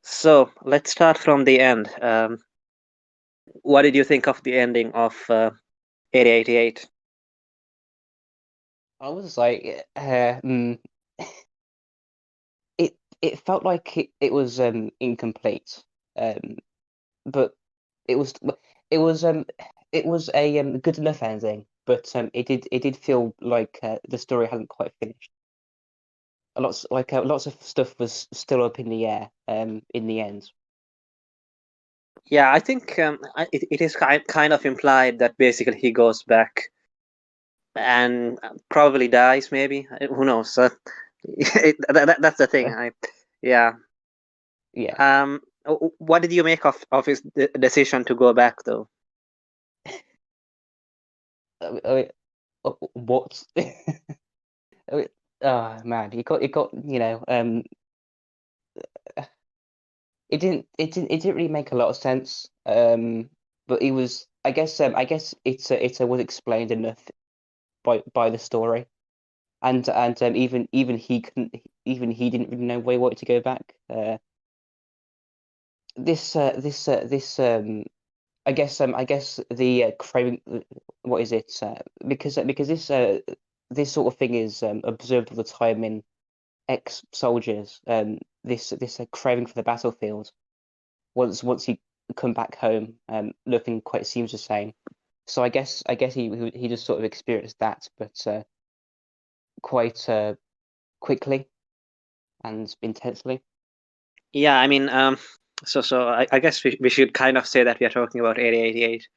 So let's start from the end. What did you think of the ending of Area 88? I was like, it felt like it was incomplete, um, but it was it was um it was a good enough ending, but it did feel like the story hadn't quite finished. Lots of stuff was still up in the air in the end. Yeah, I think it is kind of implied that basically he goes back and probably dies, maybe. Who knows? That's the thing. Yeah. Yeah. What did you make of his decision to go back, though? I mean, what? I mean, oh man, it got it didn't really make a lot of sense. But it was I guess it's was explained enough by the story, and even he didn't really know where he wanted to go back. This I guess the craving, what is it? Because this sort of thing is observed all the time in ex-soldiers. This craving for the battlefield. Once you come back home, nothing quite seems the same. So I guess he just sort of experienced that, but quite quickly and intensely. Yeah, I mean, I guess we should kind of say that we are talking about Area 88.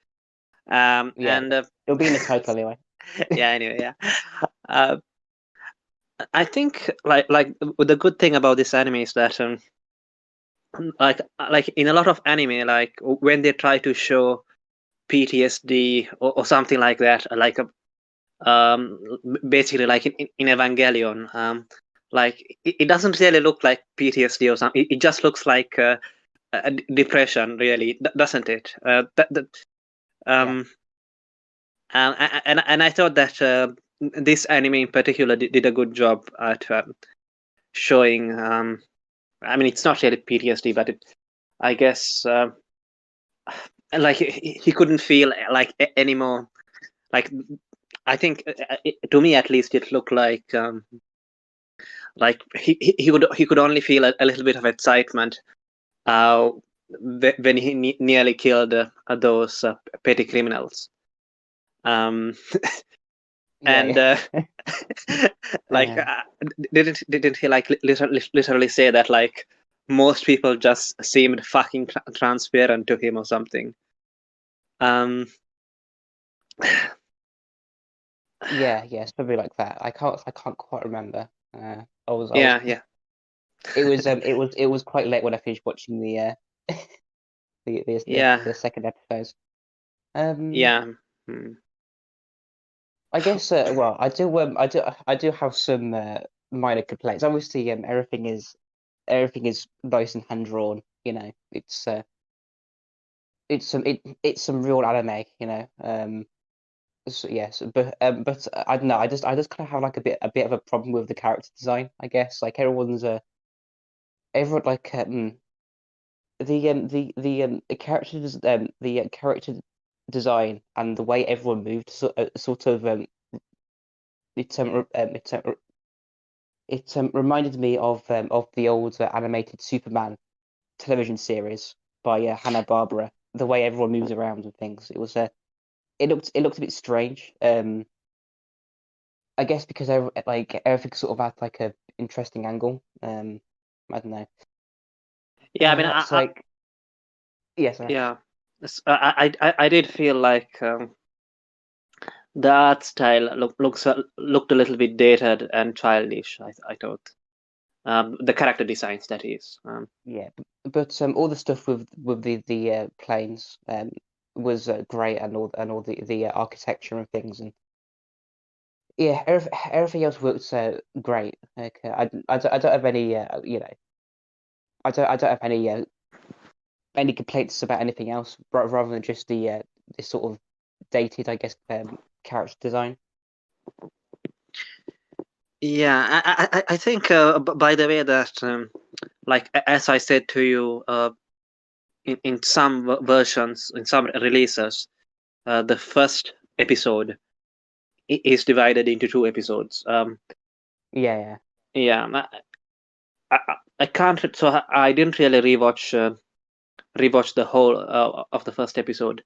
Yeah, And it'll be in the title anyway. yeah, anyway, yeah. Uh, I think the good thing about this anime is that like in a lot of anime, like when they try to show PTSD or something like that, basically like in Evangelion, like it doesn't really look like PTSD or something. It just looks like depression, really, doesn't it? Yeah, Um, and I thought that this anime in particular did a good job at showing. I mean, it's not really PTSD, but I guess like he couldn't feel like anymore. Like I think to me at least it looked like he could only feel a little bit of excitement uh, when he nearly killed those petty criminals. Um, and yeah, like yeah. didn't he like literally say that like most people just seemed fucking transparent to him or something? Um, Yeah, it's probably like that. I can't quite remember. I was yeah, yeah, it was quite late when I finished watching yeah, the second episode. Um, yeah. Hmm. I guess well, I do have some minor complaints. Obviously, everything is nice and hand drawn. It's some real anime. So, yes, but I don't know. I just kind of have like a bit of a problem with the character design. I guess like everyone like the character design and the way everyone moved sort of it it reminded me of the old animated Superman television series by Hanna-Barbera. The way everyone moves around and things. It looked a bit strange. I guess because everything sort of had like a interesting angle. I don't know. Yeah, I mean, It's like, yeah, sorry. yeah, I did feel like the art style looked a little bit dated and childish. I thought the character designs, that is. Yeah, but all the stuff with the planes was great, and all the architecture and things, and yeah, everything else works great. Like I don't have any I don't have any complaints about anything else, rather than just the this sort of dated, I guess, character design. Yeah, I think by the way that like as I said to you, in some versions, in some releases, the first episode is divided into two episodes. Yeah, Yeah, I can't. So I didn't really rewatch the whole of the first episode,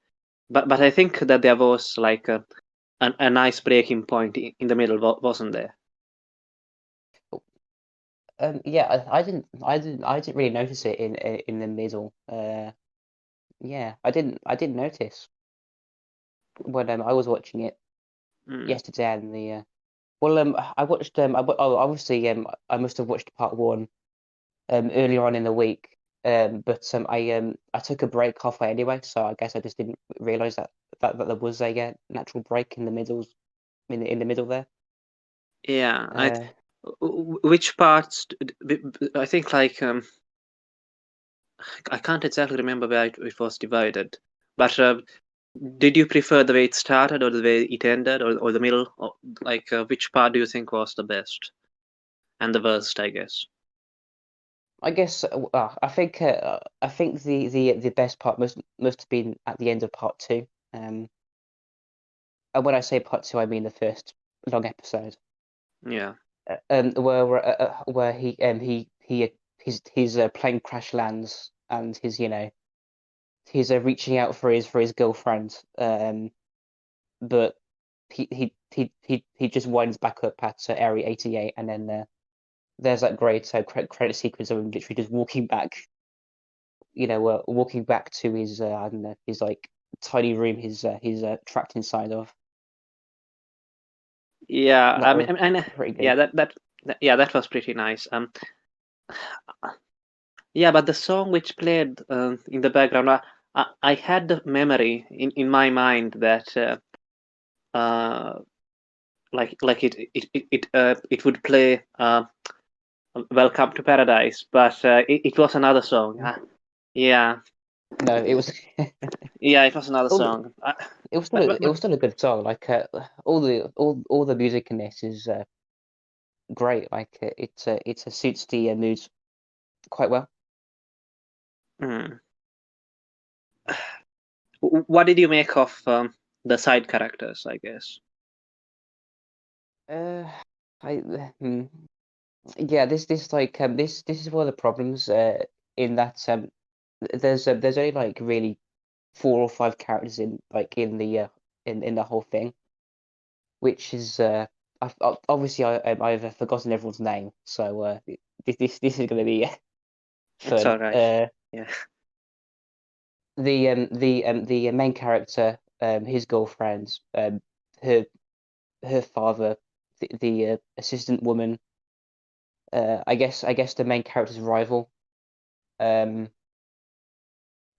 but I think that there was like a nice breaking point in the middle, wasn't there? yeah. I didn't really notice it in the middle. Yeah, I didn't notice when I was watching it Mm. yesterday. And the well, I watched obviously I must have watched part one earlier on in the week. But I took a break halfway anyway, so I guess I just didn't realize that there was a natural break in the middle in the middle there. Yeah, Uh, which parts? I think like I can't exactly remember where it was divided, but did you prefer the way it started or the way it ended or the middle? Or, like which part do you think was the best and the worst? I guess. I guess I think the best part must have been at the end of part two. Um, and when I say part two, I mean the first long episode. Yeah. Where his plane crash lands, and he's reaching out for his girlfriend. But he just winds back up at Area 88, and then there's that great credit sequence of him literally just walking back, walking back to his I don't know, his like tiny room he's trapped inside of. Yeah, That I mean, was and pretty yeah, good. yeah, that was pretty nice. Yeah, but the song which played in the background, I had the memory in my mind that uh, like it would play "Welcome to Paradise," but it was another song. Yeah, No, it was yeah, it was another all the, song. it was still But, but, it but was still a good song. Like all the music in this is great. Like it suits the moods quite well. mm. What did you make of the side characters? I guess. Uh, I hmm. Yeah, this like this is one of the problems in that there's only like really 4 or 5 characters in the whole thing, which is obviously I've forgotten everyone's name, so this is going to be It's fun. all right. Yeah. The main character, his girlfriend, her her father, the assistant woman, I guess the main character's rival, um,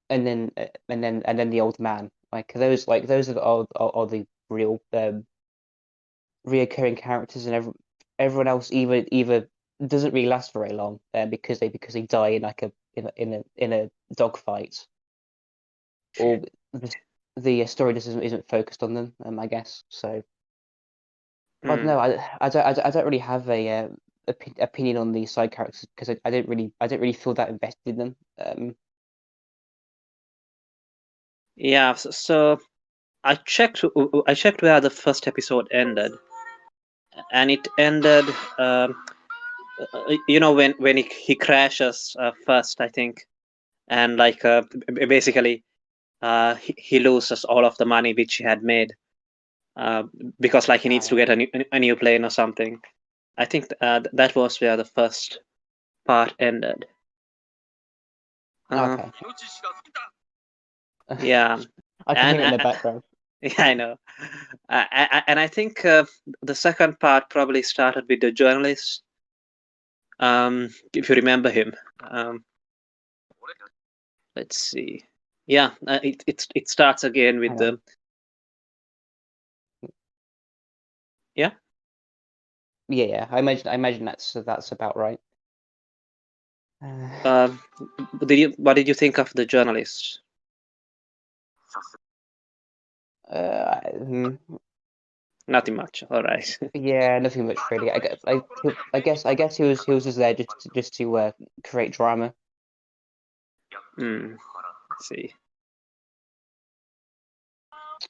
and then the old man. Those are the real reoccurring characters, and everyone else either doesn't really last very long because they die in like a dogfight, or the story just isn't focused on them. I guess so. I don't Mm. know. I don't really have a opinion on the side characters because I don't really feel that invested in them. Yeah. So I checked where the first episode ended, and it ended. When he crashes first, I think, and like basically he loses all of the money which he had made uh, because like he Ah, needs to yeah. get a new plane or something. I think that was where the first part ended. Uh, Okay. yeah, I can and hear it in the background. yeah, I know. And I think the second part probably started with the journalist. If you remember him, um, let's see. Yeah, it starts again with Hang on. the yeah. Yeah, yeah. I imagine that's about right. Uh, Um, what did you think of the journalist? uh, mm, Nothing much. All right. Yeah, nothing much really. I guess he was just there just to create drama. Hmm. Let's see.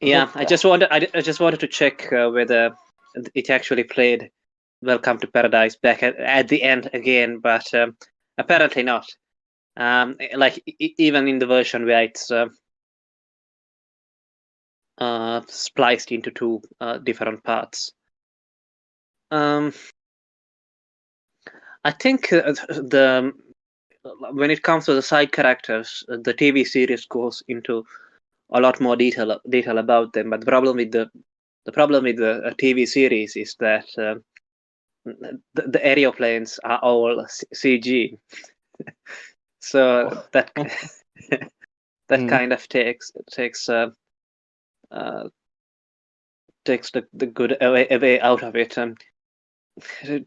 Yeah, But I just wanted to check whether it actually played Welcome to Paradise back at the end again, but apparently not. Like even in the version where it's spliced into two different parts. Um, I think the when it comes to the side characters, the TV series goes into a lot more detail about them. But the problem with the TV series is that the aeroplanes are all CG, so that that mm, kind of uh, takes the good away out of it.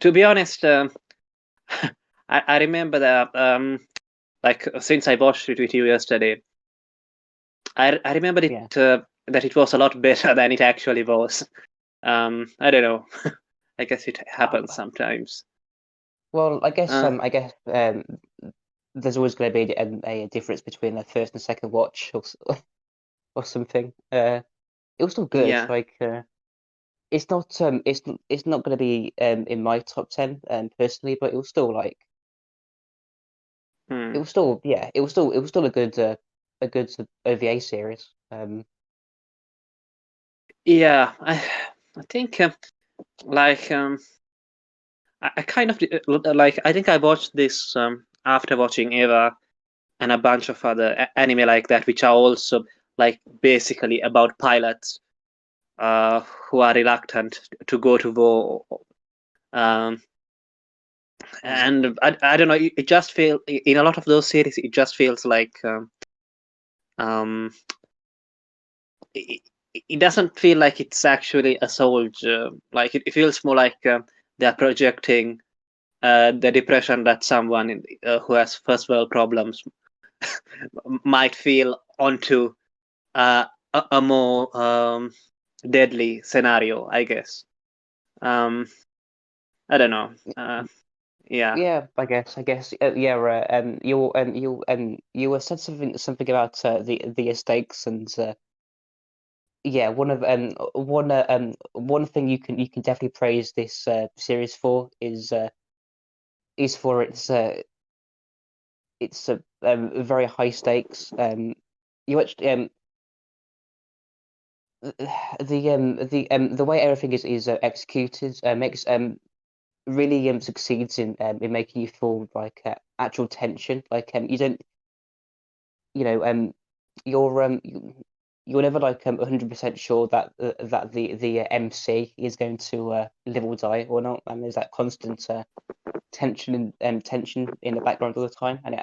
To be honest, I remember that like since I watched it with you yesterday, I remember it yeah. that it was a lot better than it actually was. I don't know. I guess it Um, happens sometimes. well, Uh, I guess there's always going to be a difference between the first and second watch or something. It was still good. yeah. Like it's not going to be in my top 10 personally, but it was still like Hmm. it was still a good OVA series. Yeah. I think like I kind of like I think I watched this after watching Eva and a bunch of other anime like that, which are also like basically about pilots who are reluctant to go to war. Um, Mm. and I don't know, it just feels in a lot of those series, it just feels like um, it, it doesn't feel like it's actually a soldier. Like it feels more like they're projecting the depression that someone who has first world problems might feel onto uh, a more deadly scenario, I guess. Um, I don't know. Yeah, Yeah, I guess yeah. You were said something about the stakes and yeah, one thing you can definitely praise this series for is for its very high stakes. You actually the way everything is executed makes really succeeds in making you feel like actual tension. Like you don't you know you're you're never like 100% sure that that the MC is going to live or die or not, and there's that constant tension in the background all the time, and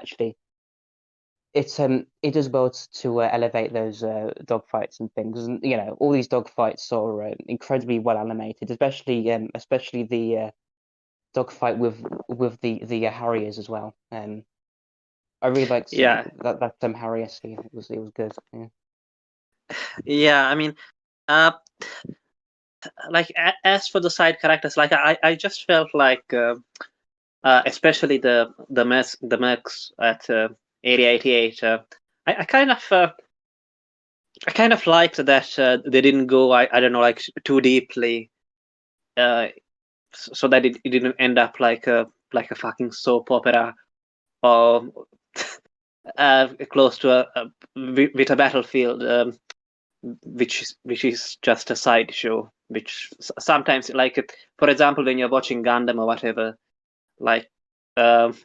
it does well to elevate those dogfights and things, and you know all these dogfights are incredibly well animated, especially the dogfight with the Harriers as well. I really liked yeah, that Harrier scene. It was good. Yeah. yeah. I mean, uh, like as for the side characters, like I just felt like, especially the mechs at Area 88. I kind of liked that they didn't go, I don't know, like too deeply, uh, so that it didn't end up like a fucking soap opera or close to with a battlefield, which is just a sideshow. Which sometimes, like, for example, when you're watching Gundam or whatever, like, um,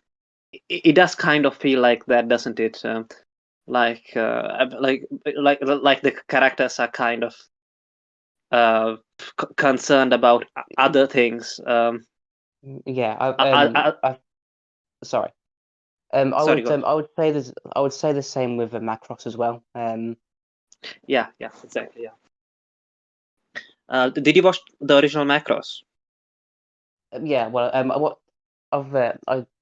it does kind of feel like that, doesn't it? Like the characters are kind of uh, concerned about other things. Yeah, I sorry. Sorry, go ahead. I would say the same with Macross as well. Yeah, yeah, exactly. Yeah. Did you watch the original Macross? Yeah, well, what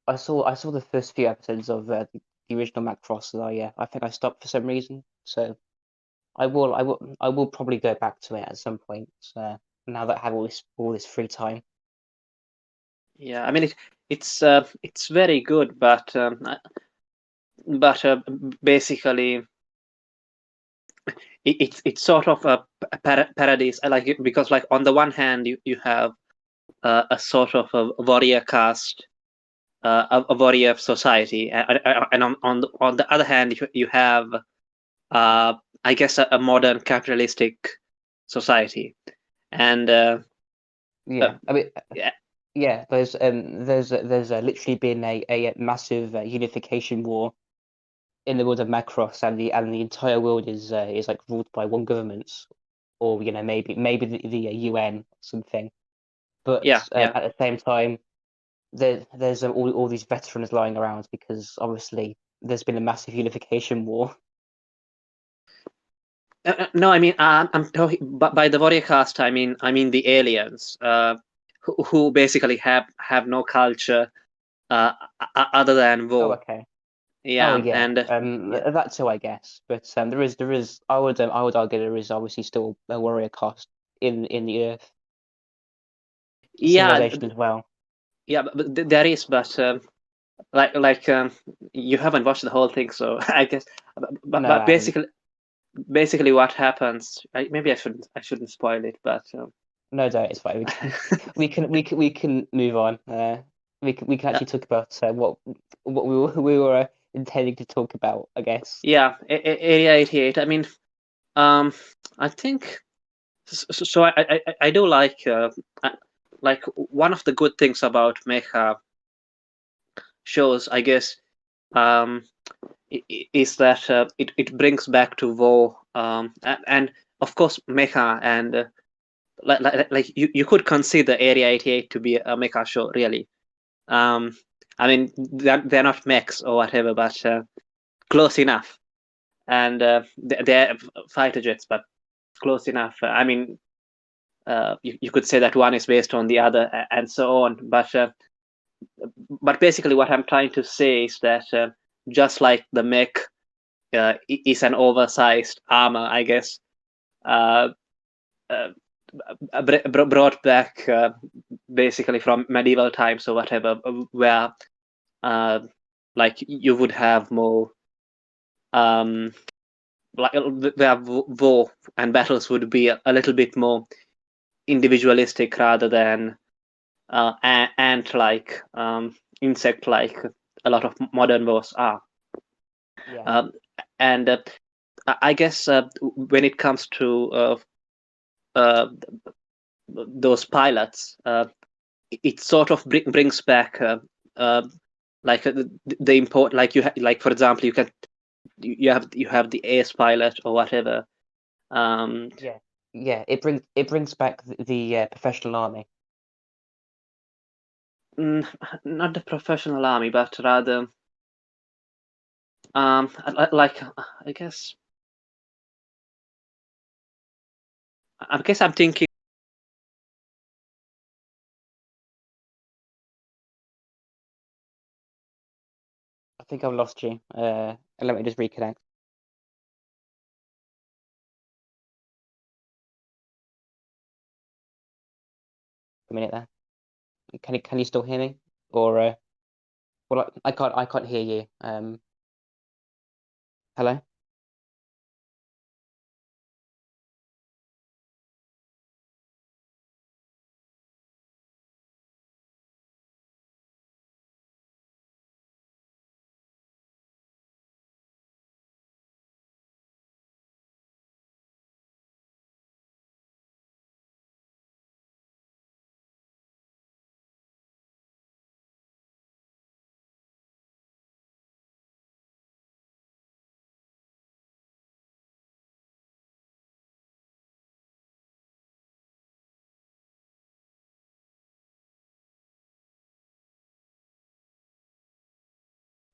I saw the first few episodes of the original Macross, and I think I stopped for some reason. So I will probably go back to it at some point. now that I have all this free time. Yeah, I mean it's very good, but basically it's sort of a paradise. I like it because, like, on the one hand, you have a sort of a warrior caste, a warrior society, and on the other hand, you have I guess a modern capitalistic society, and Yeah, I mean, yeah, yeah. There's literally been a massive unification war in the world of Macross, and the entire world is like ruled by one government, or maybe the UN or something. yeah, But yeah. at the same time, there's all these veterans lying around because obviously there's been a massive unification war. No, I mean, I'm talking by the warrior caste. I mean the aliens, who basically have no culture other than Oh, war. okay. Oh, Yeah, yeah. and yeah, That too, I guess. But there is. I would argue there is obviously still a warrior caste in the Earth yeah, civilization as well. yeah. But there is, but like you haven't watched the whole thing, so I guess. No, But I haven't. basically, what happens? Maybe I shouldn't spoil it, but No doubt it's fine. We can move on. We can uh, actually talk about what we were intending to talk about, I guess. yeah, Area 88. I mean, um, I think so. I do like one of the good things about mecha shows, I guess, um, is that it brings back to war, and of course mecha, and like you could consider Area 88 to be a mecha show, really. Um, I mean, they're not mechs or whatever, but close enough. And they're fighter jets, but close enough. I mean, you could say that one is based on the other, and so on. But basically, what I'm trying to say is that just like the mech is an oversized armor, I guess, uh, uh, brought back basically from medieval times or whatever, where uh, like you would have more um, like where war and battles would be a little bit more individualistic rather than ant-like, insect-like. A lot of modern wars are, Yeah. um, and I guess when it comes to uh, those pilots, it sort of brings back uh, like the import. Like like, for example, you have the ace pilot or whatever. Um, Yeah. Yeah. It brings back the professional army. not the professional army, but rather like I guess I'm thinking. I think I've lost you. Let me just reconnect. A minute there. Can you still hear me? Or well, I can't hear you. Hello?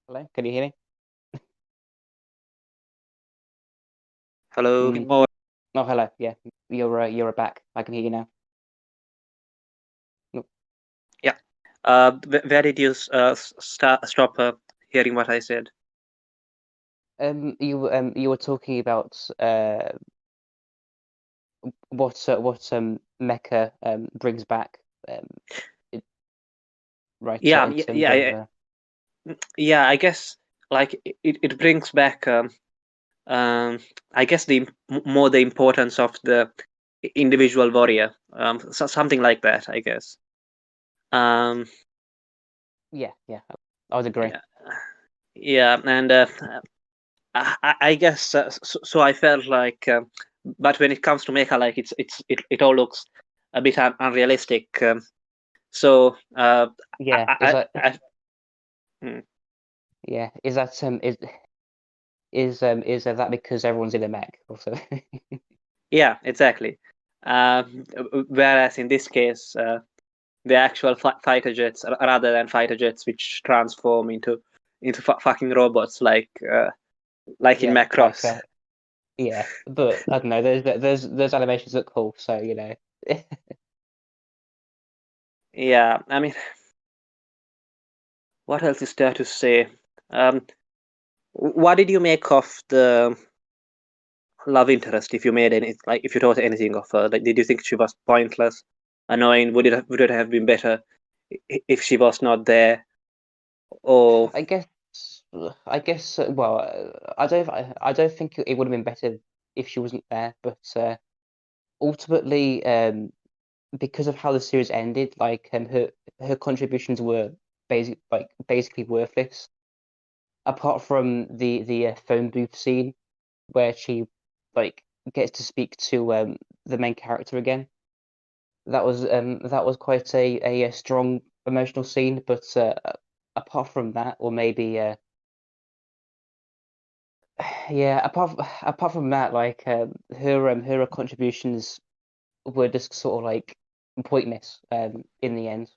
Hello? Can you hear me? Hello, Mm. more. Oh, hello. Yeah, you're back. I can hear you now. No. Yeah. Where did you stop hearing what I said? You were talking about Mecha brings back it, right Yeah, in terms yeah, of yeah. I guess like it brings back um, I guess more the importance of the individual warrior, so something like that, I guess. Um, yeah, I would agree. yeah, yeah, and I guess so. I felt like, but when it comes to mecha, like it all looks a bit unrealistic. So Yeah, is that hmm, yeah is that because everyone's in a mech also? yeah, exactly. Whereas in this case, the actual fighter jets, rather than fighter jets, which transform into fucking robots, like in Yeah, like Macross. yeah, but I don't know. Those animations look cool, so you know. Yeah, I mean, what else is there to say? Um, what did you make of the love interest? If you made any, like, if you thought anything of her, like, did you think she was pointless, annoying? Would it have been better if she was not there? Or I guess well, I don't think it would have been better if she wasn't there, but ultimately, because of how the series ended, like her contributions were basically worthless, apart from the phone booth scene where she like gets to speak to the main character again. That was quite a strong emotional scene, but apart from that, or maybe yeah, apart from that, like her contributions were just sort of like pointless in the end.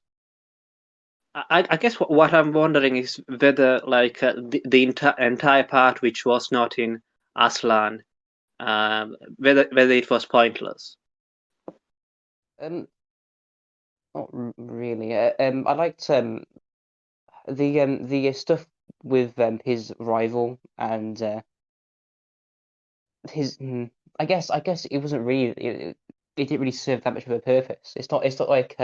I guess what I'm wondering is whether, like, the entire part which was not in Aslan, whether it was pointless. Um, Not really. I liked the stuff with his rival and his. I guess it wasn't really. It didn't really serve that much of a purpose. It's not like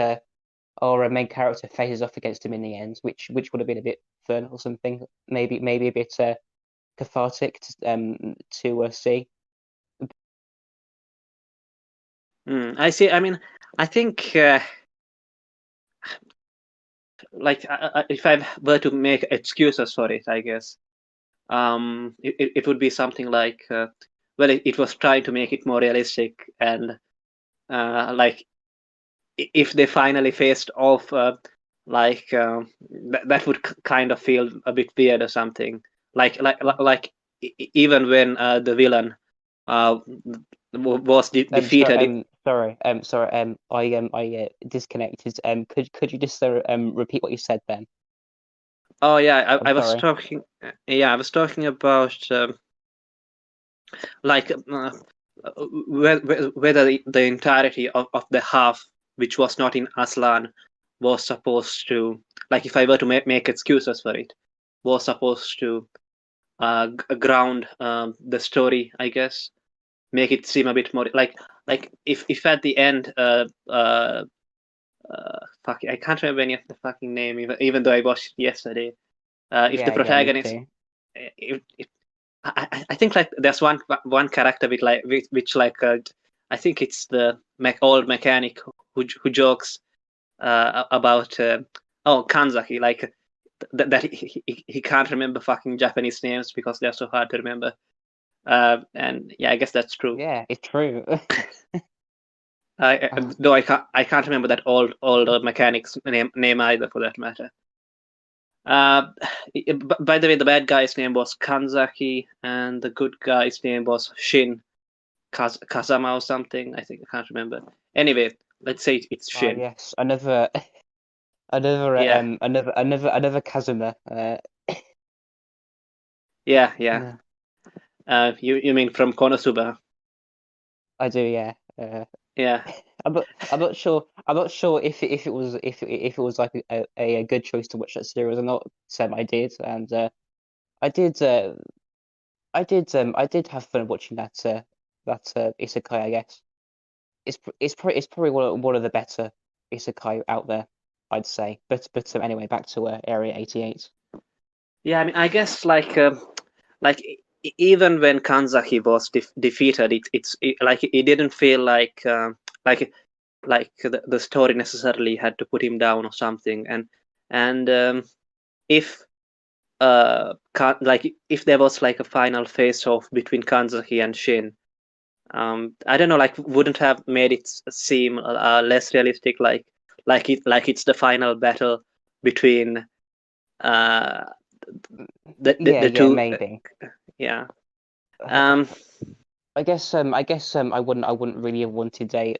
our main character faces off against him in the end, which would have been a bit fun or something. Maybe a bit cathartic to see. I see. I mean, I think, like, if I were to make excuses for it, I guess it would be something like, well, it was trying to make it more realistic, and like, if they finally faced off, like, that would kind of feel a bit weird or something. Like even when the villain uh, was defeated. Sorry. I disconnected. Could you just repeat what you said then? Oh yeah, I'm I was sorry. talking. Yeah, I was talking about, like, whether the entirety of the half which was not in Aslan was supposed to, like, if I were to make excuses for it, was supposed to ground the story, I guess, make it seem a bit more like, if at the end, fuck, I can't remember any of the fucking name, even though I watched it yesterday. If the Yeah, me protagonist, too. if I think, like, there's one character with, like, which, like, I think it's the old mechanic who jokes about, oh, Kanzaki, like, that he can't remember fucking Japanese names because they're so hard to remember. And yeah, I guess that's true. Yeah, it's true. Oh, Though I can't remember that old mechanic's name either, for that matter. Uh, by the way, the bad guy's name was Kanzaki, and the good guy's name was Shin Kazama or something. I think, I can't remember. Anyway, let's say it's Shin. yes, another Yeah, another Kazuma. yeah. Yeah, You mean from Konosuba? I do. Yeah. Yeah. I'm not sure if it was if it was like a good choice to watch that series or not. I did, and I did I did have fun watching that isekai, I guess. it's probably one of the better isekai out there, I'd say. But anyway, back to Area 88. Yeah, I mean, I guess like even when Kanzaki was defeated, like it didn't feel like the story necessarily had to put him down or something. And if like if there was like a final face off between Kanzaki and Shin, I don't know, like wouldn't have made it seem less realistic, like it's the final battle between uh the Yeah, two. maybe. Yeah. Uh, Um. I wouldn't really have wanted a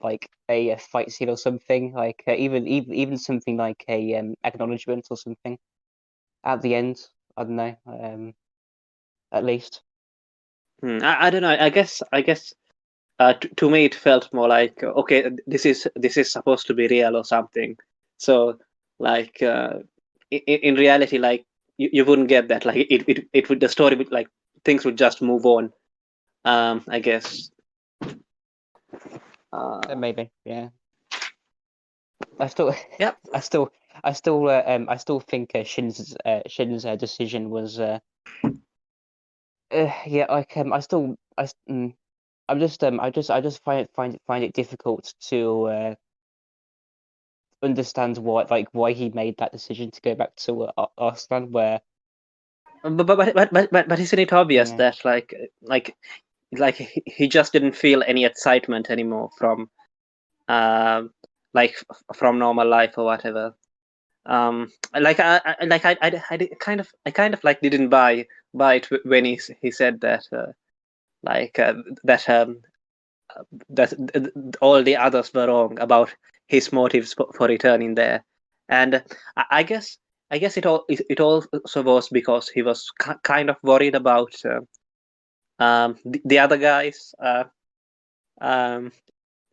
fight scene or something like even something like a acknowledgement or something at the end. I don't know. At least. I don't know. I guess to me it felt more like okay, this is supposed to be real or something. So like in reality, like you wouldn't get that. Like it would, the story would, like, things would just move on. I guess. Maybe. Yeah. I still Yep. I still I still think Shin's decision was yeah, I still I just find it difficult to understand why he made that decision to go back to Arslan, where But isn't it obvious yeah that like he just didn't feel any excitement anymore from uh, from normal life or whatever. Like I kind of like didn't buy it when he said that like that that all the others were wrong about his motives for returning there. And I guess it also was because he was kind of worried about the other guys, um,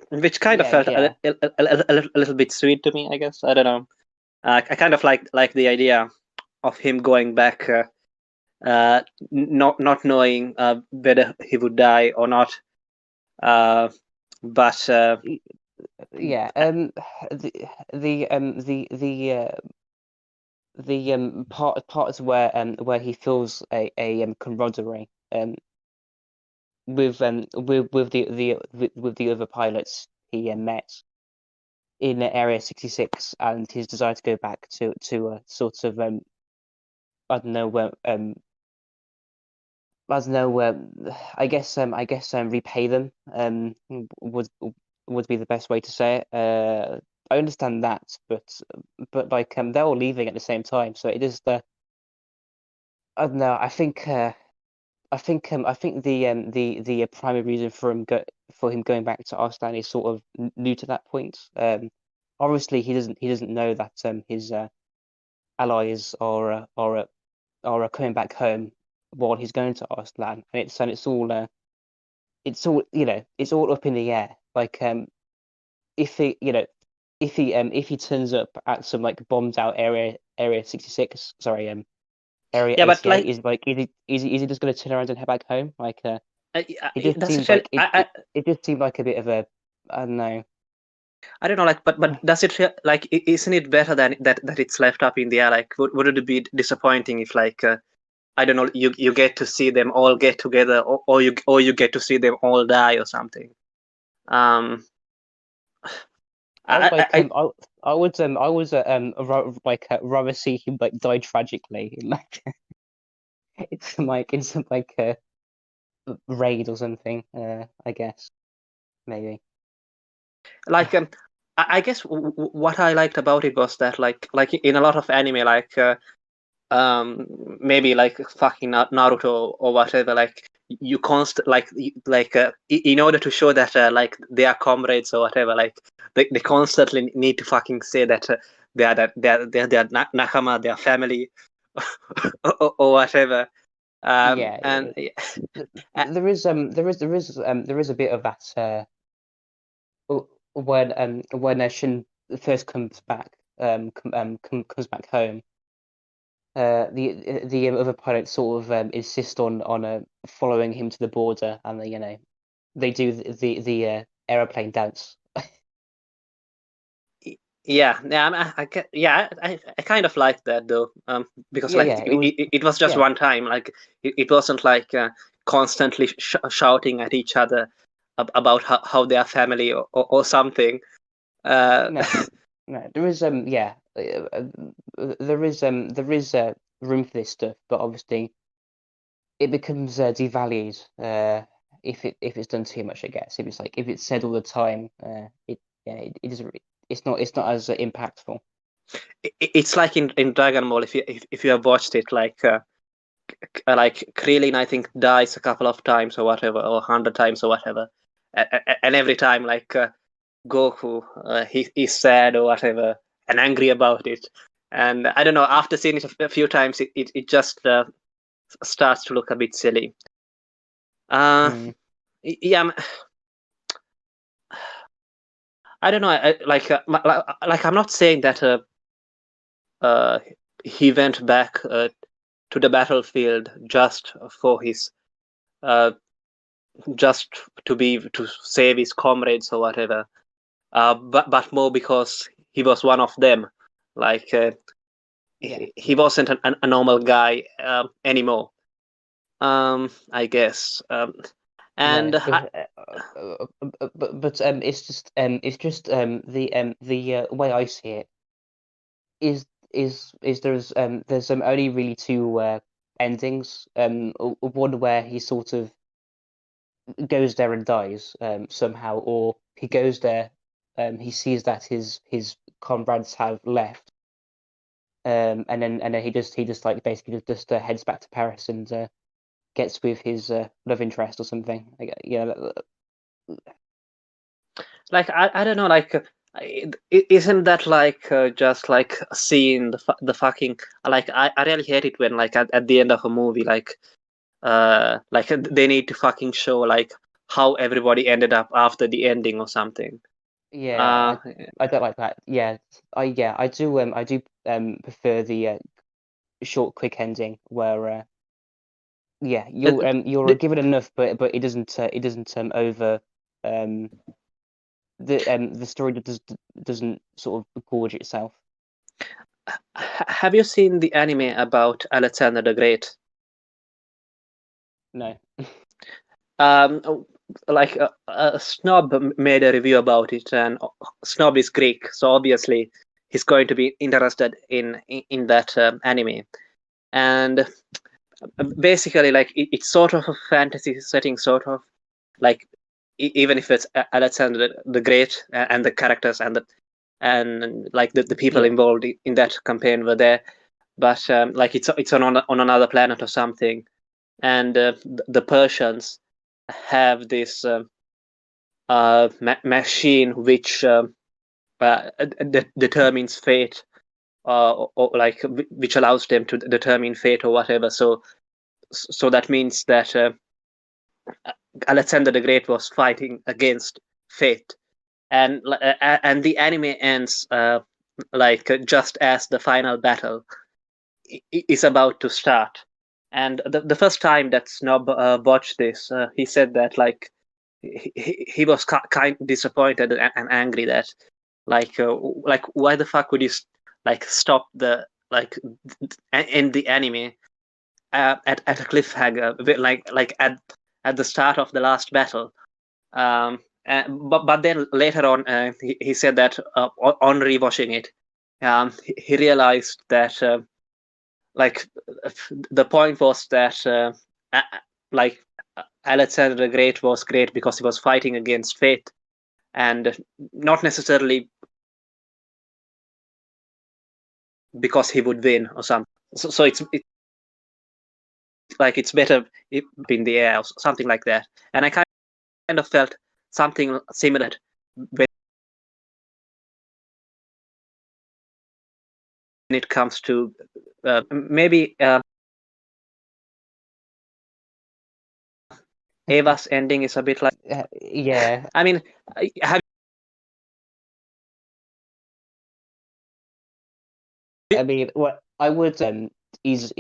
which kind of felt yeah a little bit sweet to me, I guess. I don't know. I kind of like the idea of him going back, not knowing whether he would die or not. Uh, but yeah the parts where he feels a camaraderie with the other pilots he met in Area 66 and his desire to go back to a sort of I don't know where I don't know I guess repay them would be the best way to say it. I understand that, but like they're all leaving at the same time, so it is the I don't know. I think the primary reason for him going back to Arslan is sort of new to that point. Obviously he doesn't know that his allies are coming back home while he's going to Arslan, and it's all it's all up in the air. Like if he if he turns up at some like bombed out area 66, sorry area yeah, but 88, like is is he just going to turn around and head back home? Like it just does it seemed feel like it just seemed like a bit of a I don't know. I don't know, like, but does it feel like isn't it better than that it's left up in the air? Like, would it be disappointing if like I don't know, you get to see them all get together, or you get to see them all die or something. Um, I would I, I I would rather see him like die tragically in like in some like raid or something. I guess maybe. like I guess what I liked about it was that like in a lot of anime, like maybe like fucking Naruto or whatever, like you in order to show that like they are comrades or whatever, like they constantly need to fucking say that they are nakama, they are family, or whatever. Yeah, And there is a bit of that when Shin first comes back comes back home. The other pilots sort of insist on following him to the border, and they do the aeroplane dance yeah, I kind of like that though, because Yeah, like yeah, it was. it was just Yeah, one time, like it wasn't like constantly shouting at each other about how they are family or something. Uh, no, no. There is yeah, there is room for this stuff, but obviously it becomes devalued if it's done too much. I guess if it's like if it's said all the time, it yeah it doesn't. It's not as impactful. it's like in Dragon Ball, if you have watched it, like Krillin, I think dies a couple of times or whatever, or 100 times or whatever, and every time Goku, he's sad or whatever and angry about it. And I don't know, after seeing it a few times, it just starts to look a bit silly. Uh, Mm, yeah, I don't know. Like I'm not saying that uh, he went back to the battlefield for his uh, just to save his comrades or whatever. But more because he was one of them. Like yeah. he wasn't a normal guy anymore. I guess. And No, but it's just the way I see it is there's only really two endings. One where he sort of goes there and dies somehow, or he goes there, he sees that his comrades have left, and then he just like basically just heads back to Paris and gets with his love interest or something. Like, yeah, like I don't know, isn't that just like seeing the fucking, like I really hate it when at the end of a movie like they need to fucking show like how everybody ended up after the ending or something. yeah, Uh, I don't like that. Yeah, I do prefer the short, quick ending where yeah, the, you're the, given enough, but it doesn't um the story doesn't sort of gorge itself. have you seen the anime about Alexander the Great? No. Like Snob made a review about it, and Snob is Greek, so obviously he's going to be interested in that anime. And basically, like it's sort of a fantasy setting, sort of like even if it's Alexander the Great and the characters and like the people Yeah. involved in that campaign were there, but like it's on another planet or something, and the Persians have this machine which determines fate, or like which allows them to determine fate or whatever. So that means that Alexander the Great was fighting against fate, and the anime ends just as the final battle is about to start. And the first time that Snob watched this, he said that he was kind of disappointed and angry that like why the fuck would you like stop the like end the anime at a cliffhanger, like at the start of the last battle. But then later on, he said that on rewatching it, he realized that like the point was that like Alexander the Great was great because he was fighting against fate, and not necessarily because he would win or something. So it's like it's better if in the air or something like that. And I kind of felt something similar when it comes to maybe Ava's ending is a bit like. Yeah. I mean, have I mean, what I would is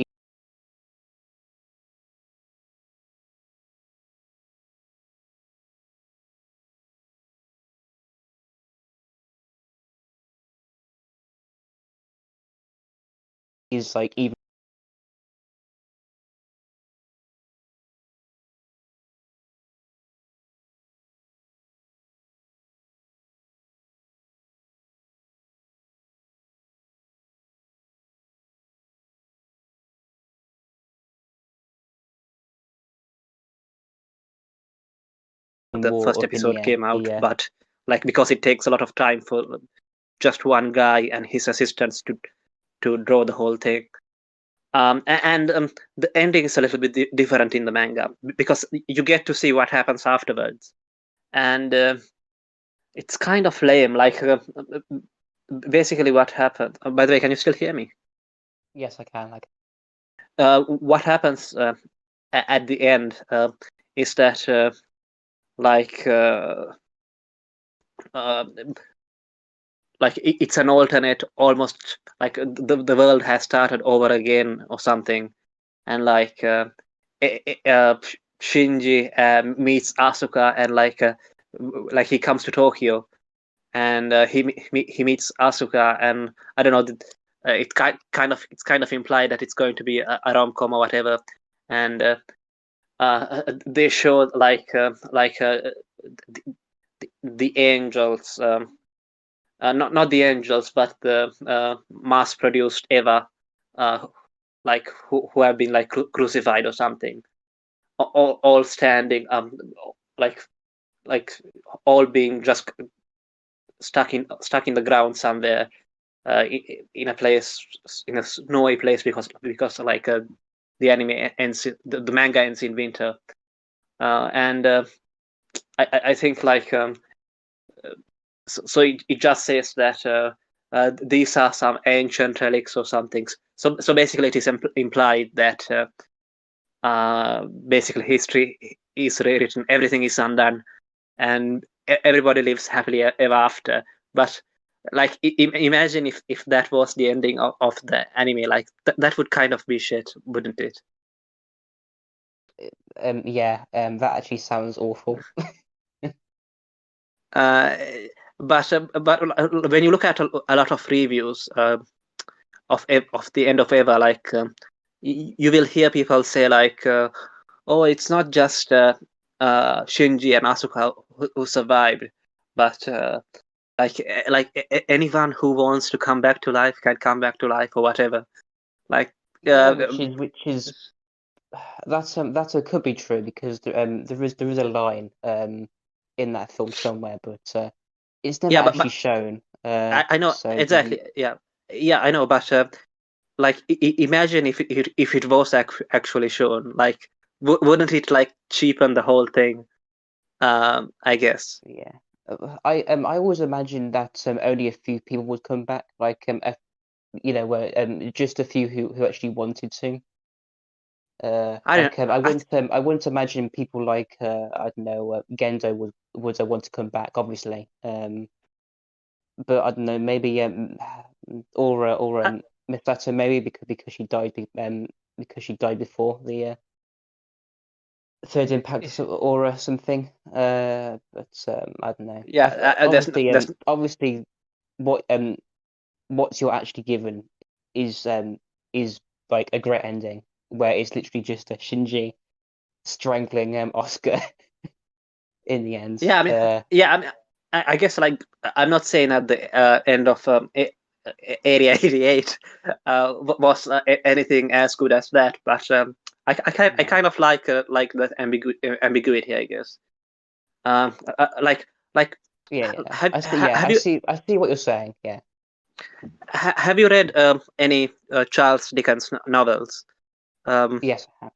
is like even The more first up in the episode air. came out, The but like because it takes a lot of time for just one guy and his assistants to draw the whole thing. And the ending is a little bit different in the manga because you get to see what happens afterwards, and it's kind of lame. Like basically, what happened? By the way, can you still hear me? yes, I can. Like What happens at the end is that like uh, it's an alternate, almost like the world has started over again or something, and like Shinji meets Asuka, and like he comes to Tokyo, and he meets Asuka, and I don't know. It's kind of implied that it's going to be a rom-com or whatever, and they show the angels, not the angels, but the mass-produced Eva, uh, like who have been like crucified or something, all standing, like like all being just stuck in the ground somewhere, in a place, in a snowy place, because like the anime ends, the manga ends in winter, and I think like so it just says that these are some ancient relics or something. So basically, it is implied that basically history is rewritten, everything is undone, and everybody lives happily ever after. But like imagine if that was the ending of the anime, like that would kind of be shit, wouldn't it? yeah, that actually sounds awful. uh, but when you look at a lot of reviews of the end of Eva, like you will hear people say like, oh, it's not just Shinji and Asuka who survived, but anyone who wants to come back to life can come back to life or whatever. Like Yeah, uh, which is that's a could be true because there is a line in that film somewhere, but it's never yeah, actually but shown. I know So exactly. Yeah, I know, but like imagine if it was actually shown, like wouldn't it like cheapen the whole thing? I guess. yeah, I always imagined that only a few people would come back, like where just a few who actually wanted to. I don't. Like I wouldn't imagine people like I don't know Gendo would want to come back, obviously. But I don't know, maybe or I, Misato maybe because she died because she died before the third impact or something. But I don't know. yeah, there's Obviously what what you're actually given is like a great ending where it's literally just a Shinji strangling Oscar in the end. yeah. I mean, yeah. I mean, I guess like I'm not saying at the end of Area 88 was anything as good as that, but I No. kind of like that ambiguity, I guess. Um, like like Yeah, yeah. have you I see what you're saying. Yeah. have you read any Charles Dickens novels? Um, Yes, I have.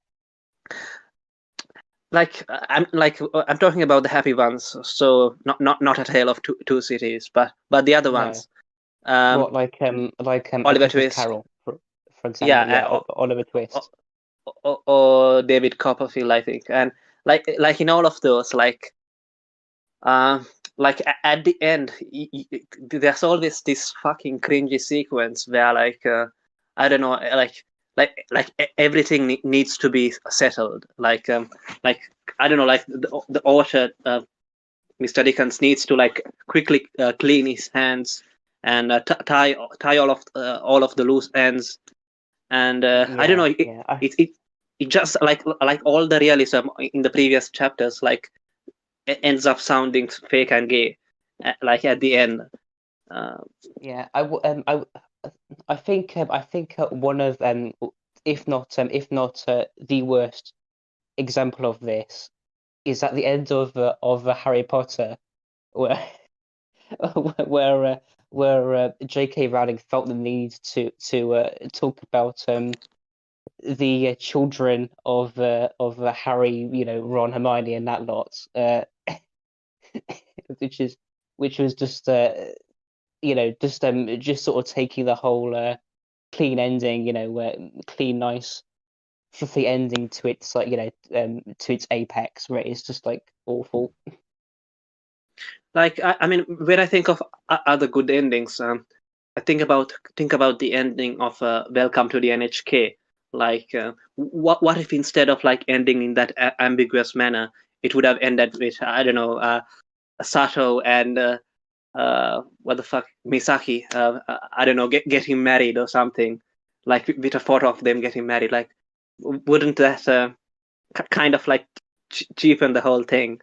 I'm talking about the happy ones, so not A Tale of Two Cities, but the other No. ones. Um, What like A Oliver Christmas Twist, Carol, for example. yeah, Yeah, Oliver or, Twist. or David Copperfield, I think, and like in all of those, uh, at the end, there's always this fucking cringy sequence where I don't know, everything needs to be settled. Like I don't know, like the author, Mr. Dickens, needs to like quickly clean his hands and tie all of the loose ends, and I don't know, it just like all the realism in the previous chapters like ends up sounding fake and gay, like at the end. Yeah, I think one of if not the worst example of this is at the end of Harry Potter, where where J.K. Rowling felt the need to talk about the children of Harry, Ron, Hermione, and that lot, which was just just sort of taking the whole clean ending, clean, nice, fluffy ending to its to its apex, where it's just like awful. Like I mean, when I think of other good endings, I think about the ending of Welcome to the NHK. Like, what if instead of like ending in that ambiguous manner, it would have ended with, I don't know, Sato and what the fuck, Misaki, I don't know, getting married or something, like with a photo of them getting married. Like, wouldn't that kind of like cheapen the whole thing?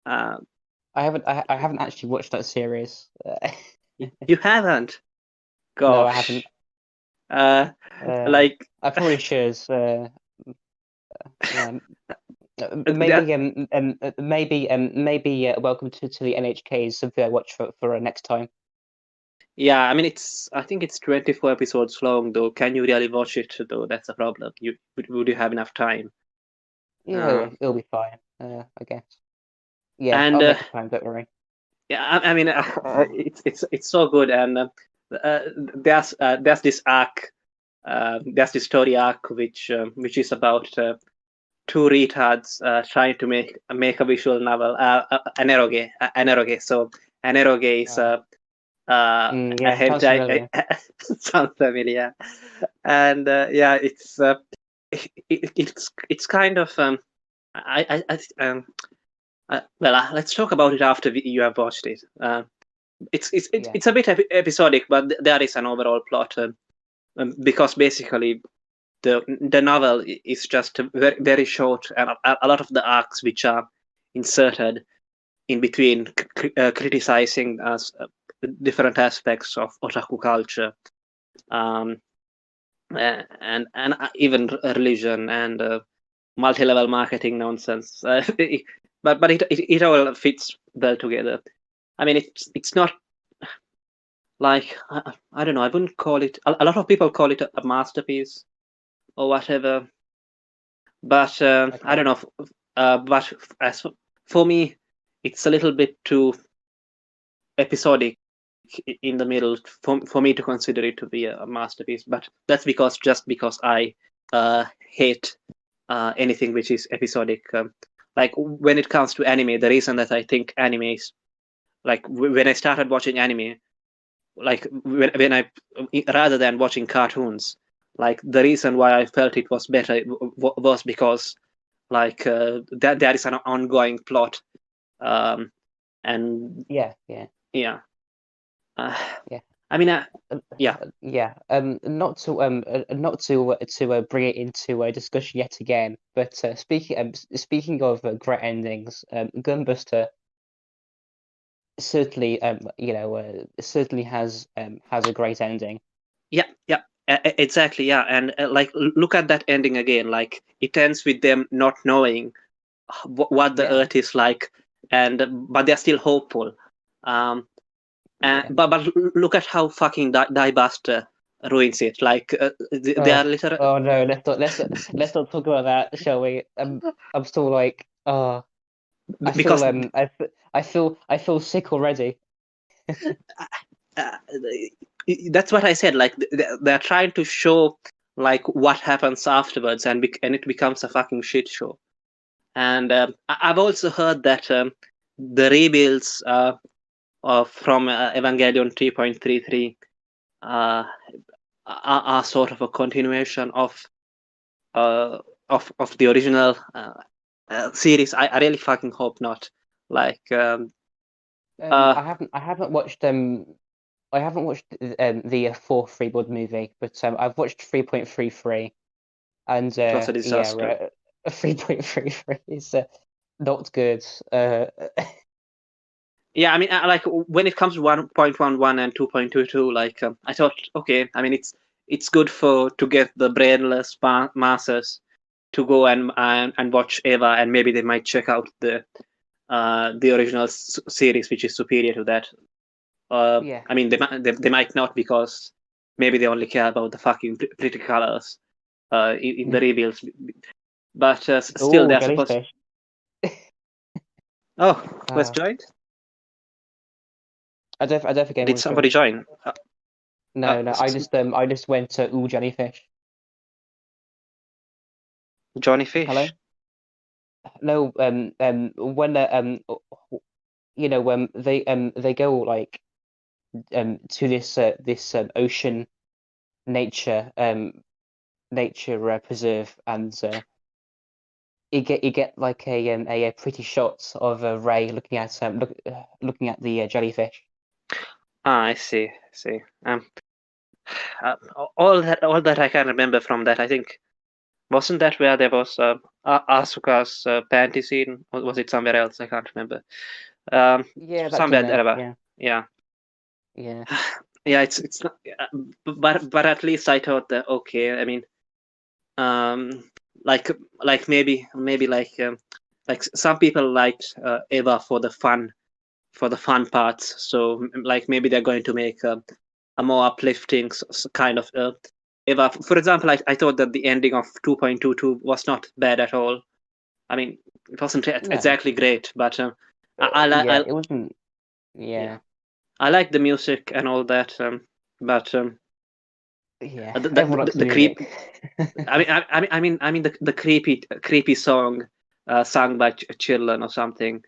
Uh, I haven't actually watched that series. you haven't? No, I haven't. Gosh. Like, I probably should. Yeah, maybe Welcome to the NHK is something I watch for next time. yeah, I mean, I think it's 24 episodes long, though. Can you really watch it, though? That's a problem. Would you have enough time? Yeah, it'll be fine. I guess. Yeah, And I'll make a plan. Don't worry. yeah, I mean, it's so good. And there's this arc, there's this story arc which is about two retards trying to make a visual novel, an eroge, an eroge. So an eroge is a Yeah, sounds hentai. familiar. Sounds familiar. And yeah, it's kind of well, let's talk about it after you have watched it. It's a bit episodic, but there is an overall plot, because basically the novel is just very, very short, and a lot of the arcs which are inserted in between criticizing different aspects of otaku culture, um, and even religion and multi-level marketing nonsense. But it all fits well together. I mean, it's not like I don't know. I wouldn't call it. A lot of people call it a masterpiece or whatever. But I don't know. But as for me, it's a little bit too episodic in the middle for me to consider it to be a masterpiece. But that's just because I hate anything which is episodic. Like when it comes to anime, the reason that I think anime is like when I started watching anime, like when I rather than watching cartoons, like the reason why I felt it was better was because like there is an ongoing plot, and yeah. yeah. Yeah. I mean, yeah. Yeah. Not to bring it into a discussion yet again, but speaking of great endings, Gunbuster certainly certainly has a great ending. Yeah, exactly, yeah. And like look at that ending again. Like it ends with them not knowing what the Earth is like, but they're still hopeful. But look at how fucking Diebuster ruins it. Like they are literally. Oh no, let's not talk about that, shall we? I'm still like, I because feel I feel sick already. That's what I said. Like they're trying to show like what happens afterwards, and it becomes a fucking shit show. And I've also heard that the rebuilds from Evangelion 3.33 are sort of a continuation of the original series. I really fucking hope not. Like I haven't watched I haven't watched the fourth Free Blood movie, but I've watched 3.33, and It was a yeah, disaster. 3.33 is not good. Yeah, I mean, like when it comes to 1.11 and 2.22, like I thought, okay, I mean, it's good to get the brainless masses to go and watch Eva, and maybe they might check out the original series, which is superior to that. Yeah. I mean, they might not, because maybe they only care about the fucking pretty colors in the reveals. But still, Oh, they're supposed. jellyfish. Oh, let's Uh, join. I don't think Did anyone's somebody joined. join? No, no. I just went to ooh jellyfish. Johnny Hello. Fish. No. When they go like to this ocean nature preserve, and you get like a pretty shot of Ray looking at the jellyfish. Ah, I see. See. Uh, all that I can remember from that, I think, wasn't that where there was Asuka's panty scene? Or was it somewhere else? I can't remember. Yeah, that Somewhere dinner. there. Yeah, Yeah. yeah, Yeah, it's not, but at least I thought that, okay. I mean, um, like maybe like some people liked Eva for the fun parts. So like maybe they're going to make a more uplifting kind of Eva. For example, I thought that the ending of 2.22 was not bad at all. I mean, it wasn't no, exactly great, but I, yeah, I it wasn't. yeah, Yeah, I like the music and all that. But yeah, the, the everyone likes the the creep. music. I mean the creepy song sung by Children or something.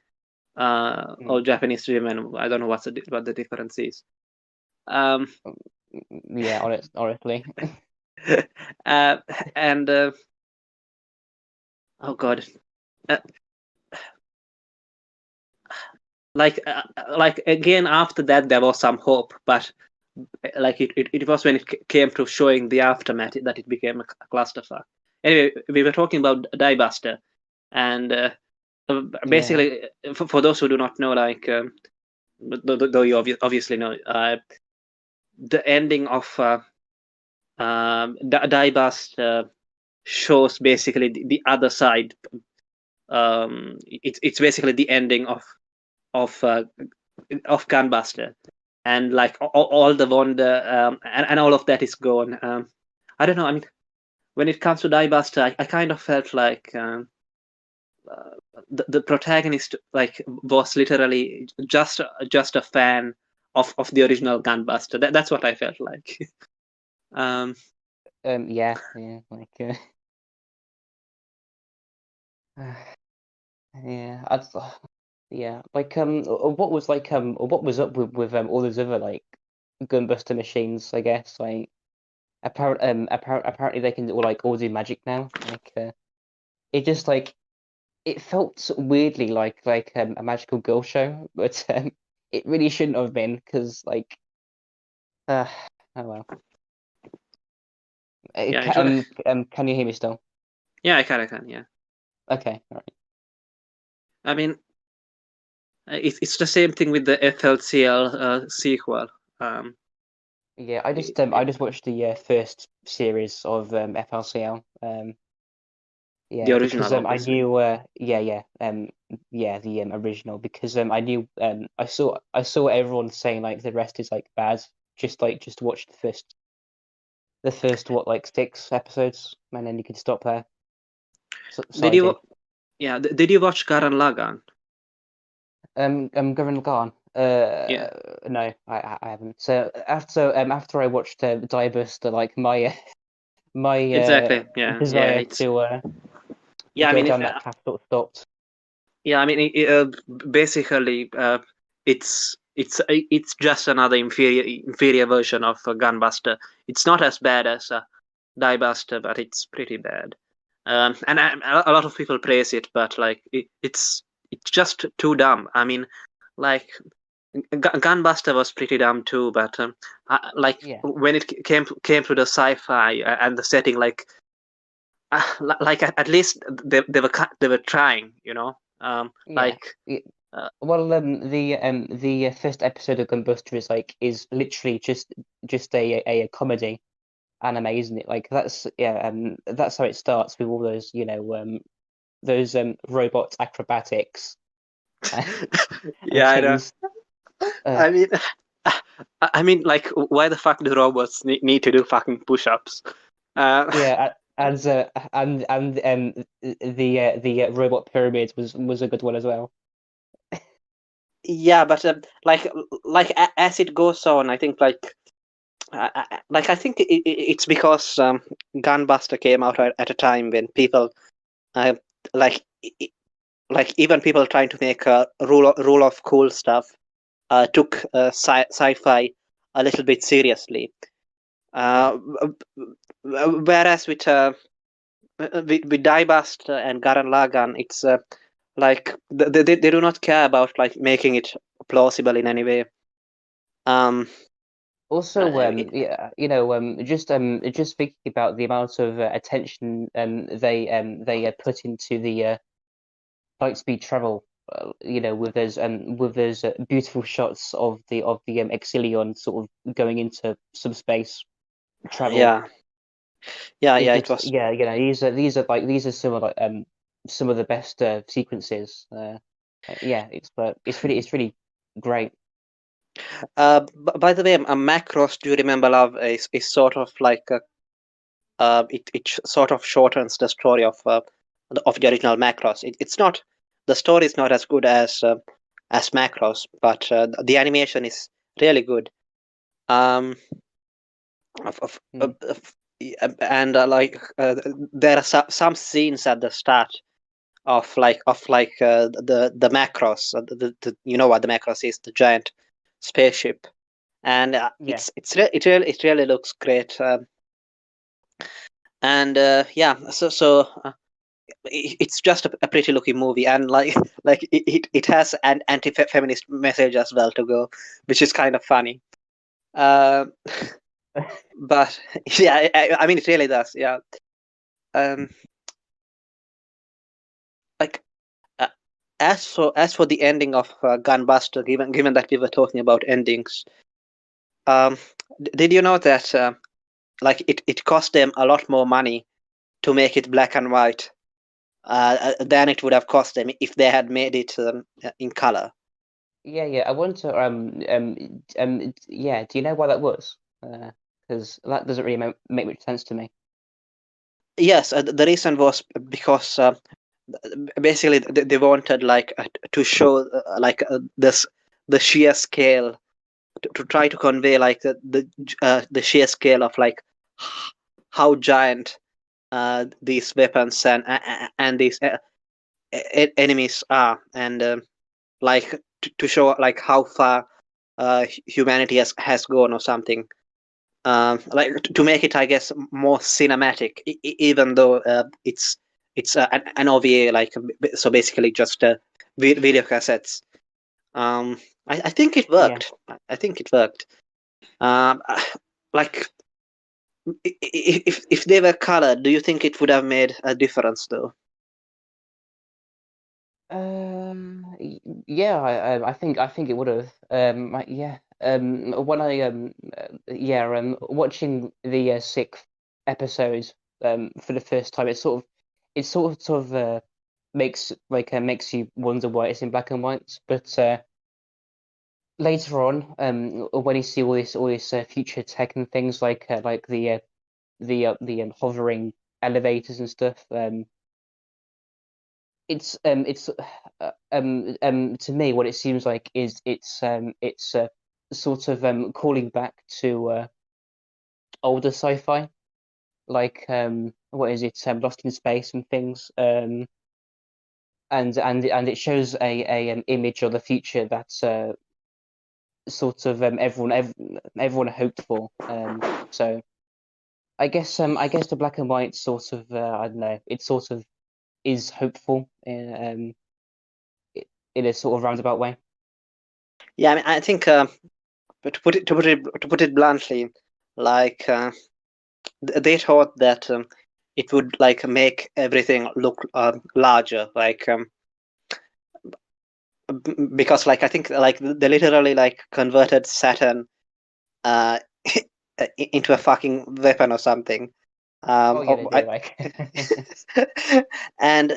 Or Mm, Japanese women. I don't know what the difference is. Um, yeah, honestly. uh, and oh god, uh, like again after that there was some hope, but like it was when it came to showing the aftermath that it became a clusterfuck. Anyway, we were talking about Diebuster, and Yeah, basically, for those who do not know, like though you obviously know, the ending of Diebuster shows basically the other side. It's basically the ending of uh, of Gunbuster, and like all the wonder and all of that is gone. I don't know. I mean, when it comes to Diebuster, I kind of felt like the protagonist like was literally just a fan of the original Gunbuster. That's what I felt like. um, yeah, yeah, like yeah, yeah, like what was up with all those other like gunbuster machines? I guess like apparently they can all do magic now. Like it just like it felt weirdly like a magical girl show, but it really shouldn't have been because like uh oh well. yeah, it was, Can you hear me still? yeah, I can, yeah. Okay, all right. I mean, it's the same thing with the FLCL sequel. Um, Yeah, I it, just watched the first series of FLCL. the Yeah, because original, I obviously. knew yeah the original because I knew I saw everyone saying like the rest is like bad. Just watch the first what like 6 episodes, and then you can stop there. So Did I did. you? Yeah. Did you watch Gurren Lagann? Gurren Lagann. Yeah. No, I haven't. So after I watched Die Buster, like my Exactly. Yeah. Yeah. desire It's. to Yeah. I go mean. down that path sort of stopped. Yeah. I mean. Basically, it's just another inferior version of Gunbuster. It's not as bad as Die Buster, but it's pretty bad. And a lot of people praise it, but like it's just too dumb. I mean, like Gunbuster was pretty dumb too, but like Yeah, when it came to the sci-fi and the setting, like at least they were trying, you know. yeah. Like Y- uh, Well, the first episode of Gunbuster is literally just a comedy anime, isn't it? Like that's how it starts with all those those robot acrobatics and yeah, I know. things. Uh, I mean, I mean, like, why the fuck do robots need to do fucking push-ups? Uh, yeah, the robot pyramid was a good one as well. yeah, but as it goes on, I think I think it's because Gunbuster came out at a time when people uh, like like even people trying to make a rule of cool stuff took sci-fi a little bit seriously. Yeah. Uh, Whereas with Diebust and Gurren Lagann, it's like they do not care about like making it plausible in any way. Um, Also, yeah, just thinking about the amount of attention they put into the light speed travel, with those beautiful shots of the Exilion sort of going into subspace travel. yeah, yeah, it was. Yeah, these are some of the best sequences. Yeah, it's really great. By the way, Macross, do you remember, Love, is sort of like it sort of shortens the story of the original Macross. It's not, the story is not as good as Macross, but the animation is really good. Um, Hmm. and there are some scenes at the start of the Macross. You know what the Macross is, the giant spaceship, and Yeah. it really looks great. And yeah, it's just a pretty looking movie, and like it has an anti-feminist message as well to go, which is kind of funny. Uh, but yeah, I mean, it really does. Yeah. Um, like uh, as for the ending of Gunbuster, given that we were talking about endings, um, did you know that like it cost them a lot more money to make it black and white than it would have cost them if they had made it in color? Yeah. I want to yeah. Do you know why that was? Because that doesn't really make much sense to me. Yes, the reason was because basically they wanted like to show this the sheer scale to try to convey like the sheer scale of like how giant these weapons and these enemies are, and like to show like how far humanity has gone or something. Like to make it, I guess, more cinematic, even though it's an OVA, like so basically just video cassettes. I think it Yeah. worked. I think it worked. Um, like if they were colored, do you think it would have made a difference though? Yeah, I think it would have. Yeah. When I yeah, watching the sixth episode for the first time, sort of makes you wonder why it's in black and white. But later on, when you see all this future tech and things like the hovering elevators and stuff, it's to me what it seems like is it's sort of calling back to older sci-fi, like what is it, Lost in Space and things, and it shows a image of the future that's sort of everyone hoped for. So I guess the black and white sort of I don't know, it sort of is hopeful in a sort of roundabout way. Yeah, I mean, I think but to put it bluntly, like they thought that it would like make everything look larger, like because like I think like they literally like converted Saturn uh into a fucking weapon or something. Oh yeah, they I, did. Like, and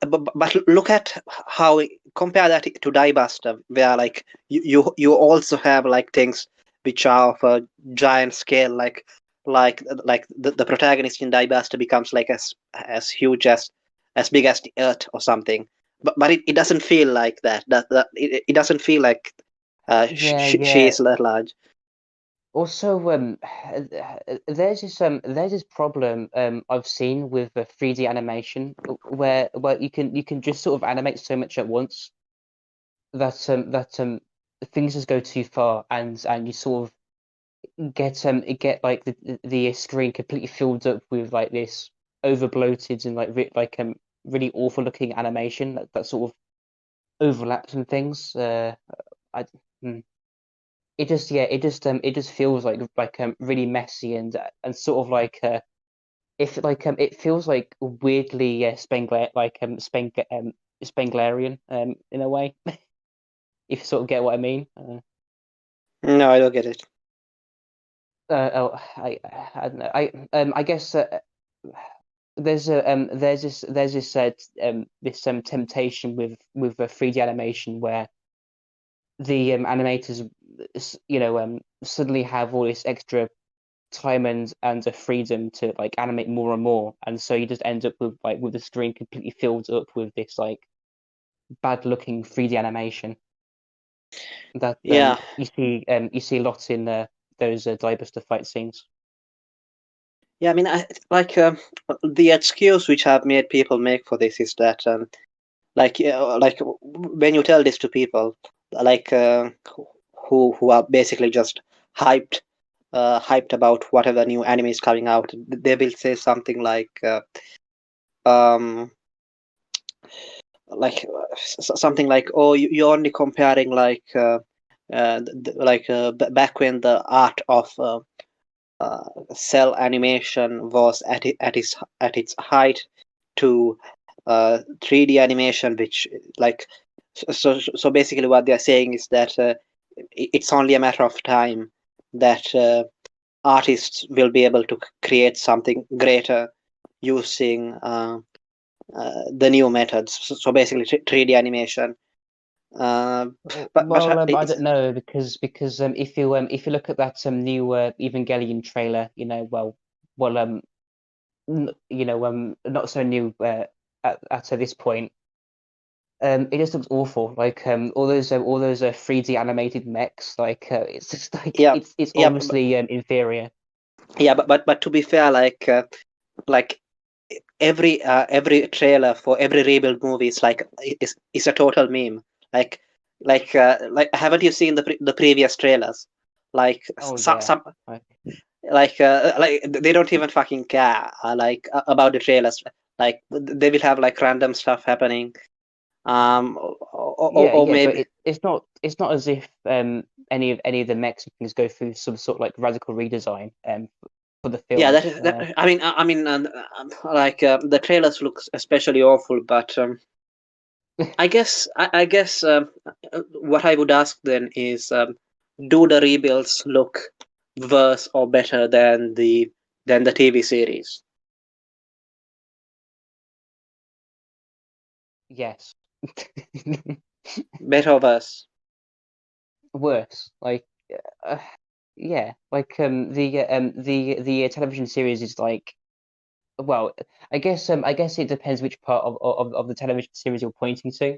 but look at how compare that to Die Buster, where like you also have like things which are of a giant scale, like the protagonist in Die Buster becomes like as huge as big as the Earth or something. But it doesn't feel like that. It doesn't feel like yeah, she yeah. is that large. Also, there's this problem I've seen with 3D animation where you can just sort of animate so much at once that things just go too far and you sort of get like the screen completely filled up with like this over bloated and really awful looking animation that sort of overlaps and things. I hmm. It just yeah it just feels like really messy and sort of like if like it feels like weirdly Spengler like Spenglerian in a way if you sort of get what I mean. No, I don't get it. Oh, I don't know. I guess there's this this temptation with 3D animation where the animators suddenly have all this extra time and a freedom to like animate more and more, and so you just end up with the screen completely filled up with this like bad looking 3D animation that Yeah. you see lots in those Diebuster fight scenes. Yeah, I mean, like the excuse which have made people make for this is that, like when you tell this to people, like who are basically just hyped, hyped about whatever new anime is coming out, they will say something um, something like, "Oh, you're only comparing back when the art of cell animation was at its height to 3D animation, which like so basically what they're saying is that it's only a matter of time that artists will be able to create something greater using the new methods. So basically, 3D animation. Uh, but I don't know because if you look at that new Evangelion trailer, well not so new at this point. It just looks awful. Like all those 3D animated mechs. Like it's just like yeah, it's yeah, obviously inferior. yeah. But to be fair, like every trailer for every rebuild movie is a total meme. Like like haven't you seen the previous trailers? Like Oh yeah. some Like, like they don't even fucking care about the trailers. Like they will have like random stuff happening. yeah, Or yeah, but maybe it's not as if any of the mechs and things go through some sort of like radical redesign for the yeah. films. I mean, like the trailers look especially awful, but I guess what I would ask then is, do the rebuilds look worse or better than the TV series? Yes. Better or worse? Worse. Like uh, yeah, like the television series is like well, I guess it depends which part of the television series you're pointing to.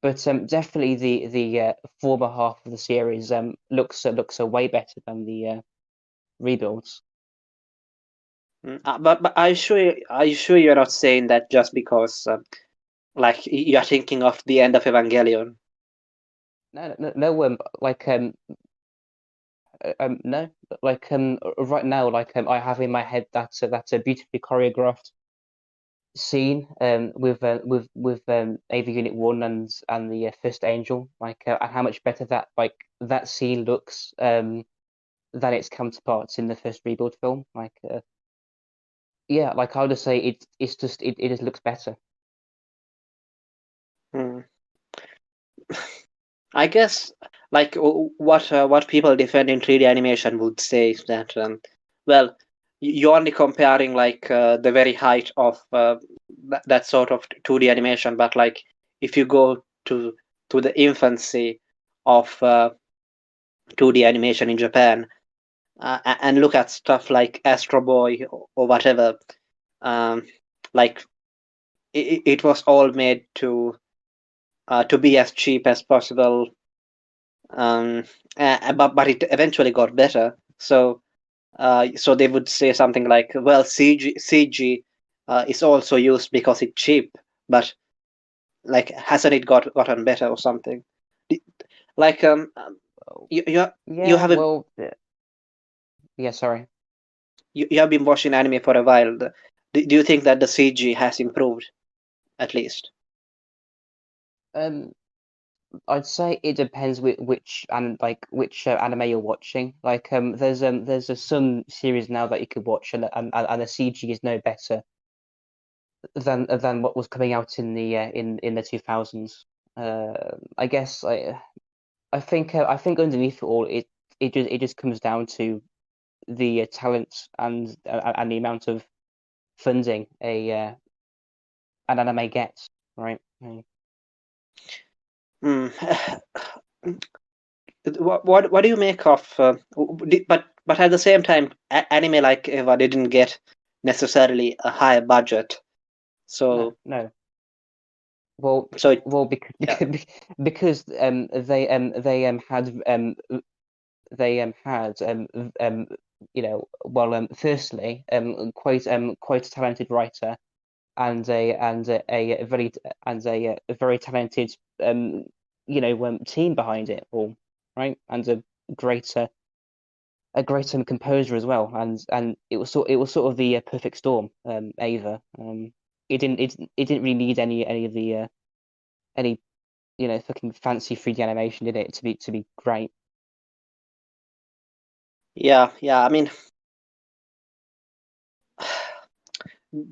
But definitely the former half of the series looks way better than the rebuilds. But are you sure you're not saying that just because like you're thinking of the end of Evangelion? No, no, like right now, like I have in my head that that's a beautifully choreographed scene with Ava Unit 1 and the First Angel, like and how much better that scene looks than its counterparts in the first Rebuild film. Like yeah, like I would just say it just looks better. Hmm. I guess like what people defend in 3D animation would say is that well, you're only comparing like the very height of that sort of 2D animation, but like if you go to the infancy of 2D animation in Japan and look at stuff like Astro Boy or whatever, um, like it was all made to be as cheap as possible, um, but it eventually got better. So they would say something like, "Well, CG is also used because it's cheap, but like hasn't it gotten better or something?" Like Oh, you you you yeah, have a, well, yeah, sorry. you have been watching anime for a while. Do you think that the CG has improved at least? Um, I'd say it depends which and like which anime you're watching. Like there's some series now that you could watch and the CG is no better than what was coming out in the 2000s. I guess I think underneath it all it just comes down to the talent and the amount of funding an anime gets, right? Hmm. What do you make of but at the same time anime like Eva didn't get necessarily a high budget, No, so no. Well, so it, well, yeah. because they had you know, well, firstly, quite a talented writer and a very a very talented you know, team behind it all, right? And a great composer as well, and it was sort of the perfect storm, Ava. It didn't really need any of the any you know, fucking fancy 3D animation, did it, to be great? Yeah, I mean,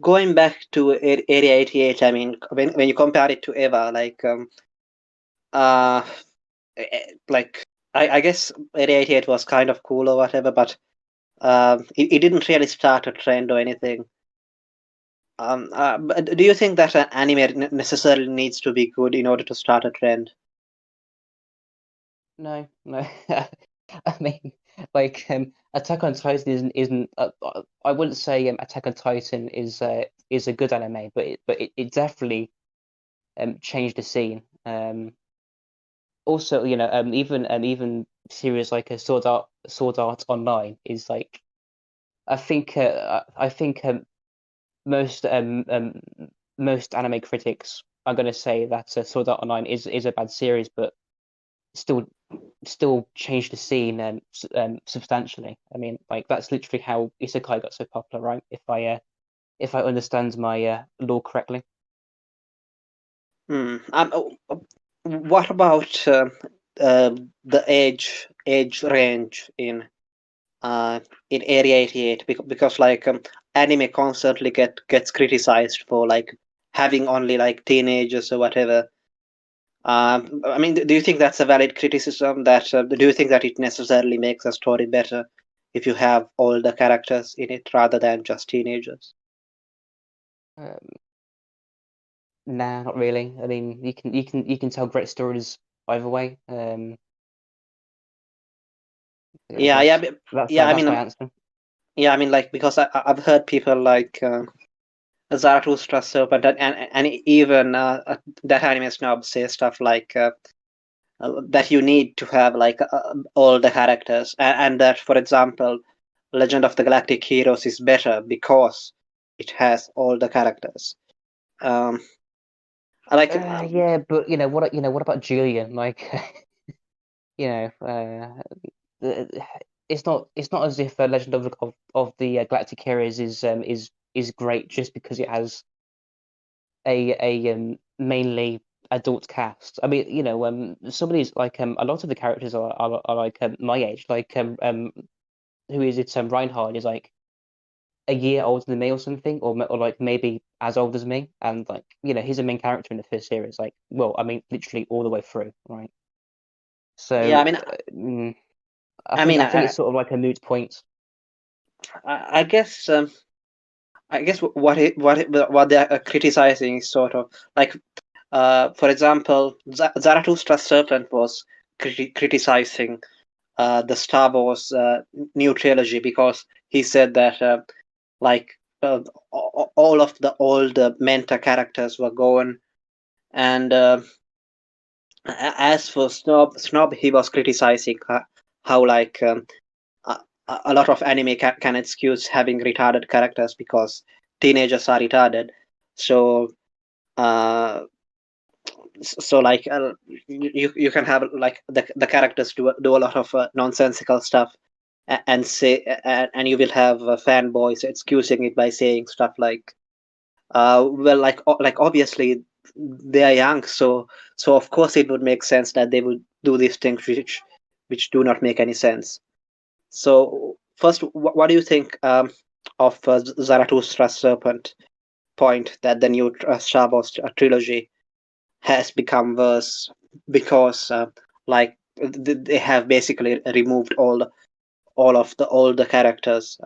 going back to Area 88, I mean, when you compare it to Eva, like uh like I guess Area 88 was kind of cool or whatever, but it didn't really start a trend or anything. But do you think that an anime necessarily needs to be good in order to start a trend? No, no. I mean, like Attack on Titan isn't I wouldn't say Attack on Titan is a good anime, but it definitely changed the scene. Also, you know, even series like a Sword Art Online is like I think most most anime critics are going to say that Sword Art Online is a bad series, but still changed the scene substantially. I mean, like that's literally how Isekai got so popular, right? If I understand my law correctly. Hmm. What about the age range in Area 88? Because like anime constantly gets criticized for like having only like teenagers or whatever. I mean, do you think that's a valid criticism? That do you think that it necessarily makes a story better if you have all the characters in it rather than just teenagers? Um, nah, not really. I mean, you can tell great stories either way. Yeah, Yeah, yeah, yeah. I that's mean, my answer. yeah, I mean, like because I've heard people like Zarathustra Serpent and even that anime snob say stuff like that you need to have like all the characters, and that, for example, Legend of the Galactic Heroes is better because it has all the characters. Um, I like Yeah, but you know what about Julian? Like, you know, it's not as if Legend of the Galactic Heroes is great just because it has mainly adult cast. I mean, somebody's like a lot of the characters are like my age. Like who is it? Reinhard is like a year older than me or something, or like maybe as old as me, and like he's a main character in the first series. Like, well, I mean, literally all the way through, right? Yeah, So I I think mean, I think it's sort of like a moot point. I guess what they are criticizing is sort of like, for example, Zarathustra's Serpent was criticizing the Star Wars new trilogy because he said that like all of the old Mentor characters were gone, and as for Snob, he was criticizing how like a, a lot of anime can excuse having retarded characters because teenagers are retarded. So uh, so like you can have like the characters do a lot of nonsensical stuff and say and you will have fanboys excusing it by saying stuff like well like obviously they are young, so of course it would make sense that they would do these things which do not make any sense. So first, what do you think of Zarathustra's Serpent point that the new Star Wars trilogy has become worse because like they have basically removed all of the older characters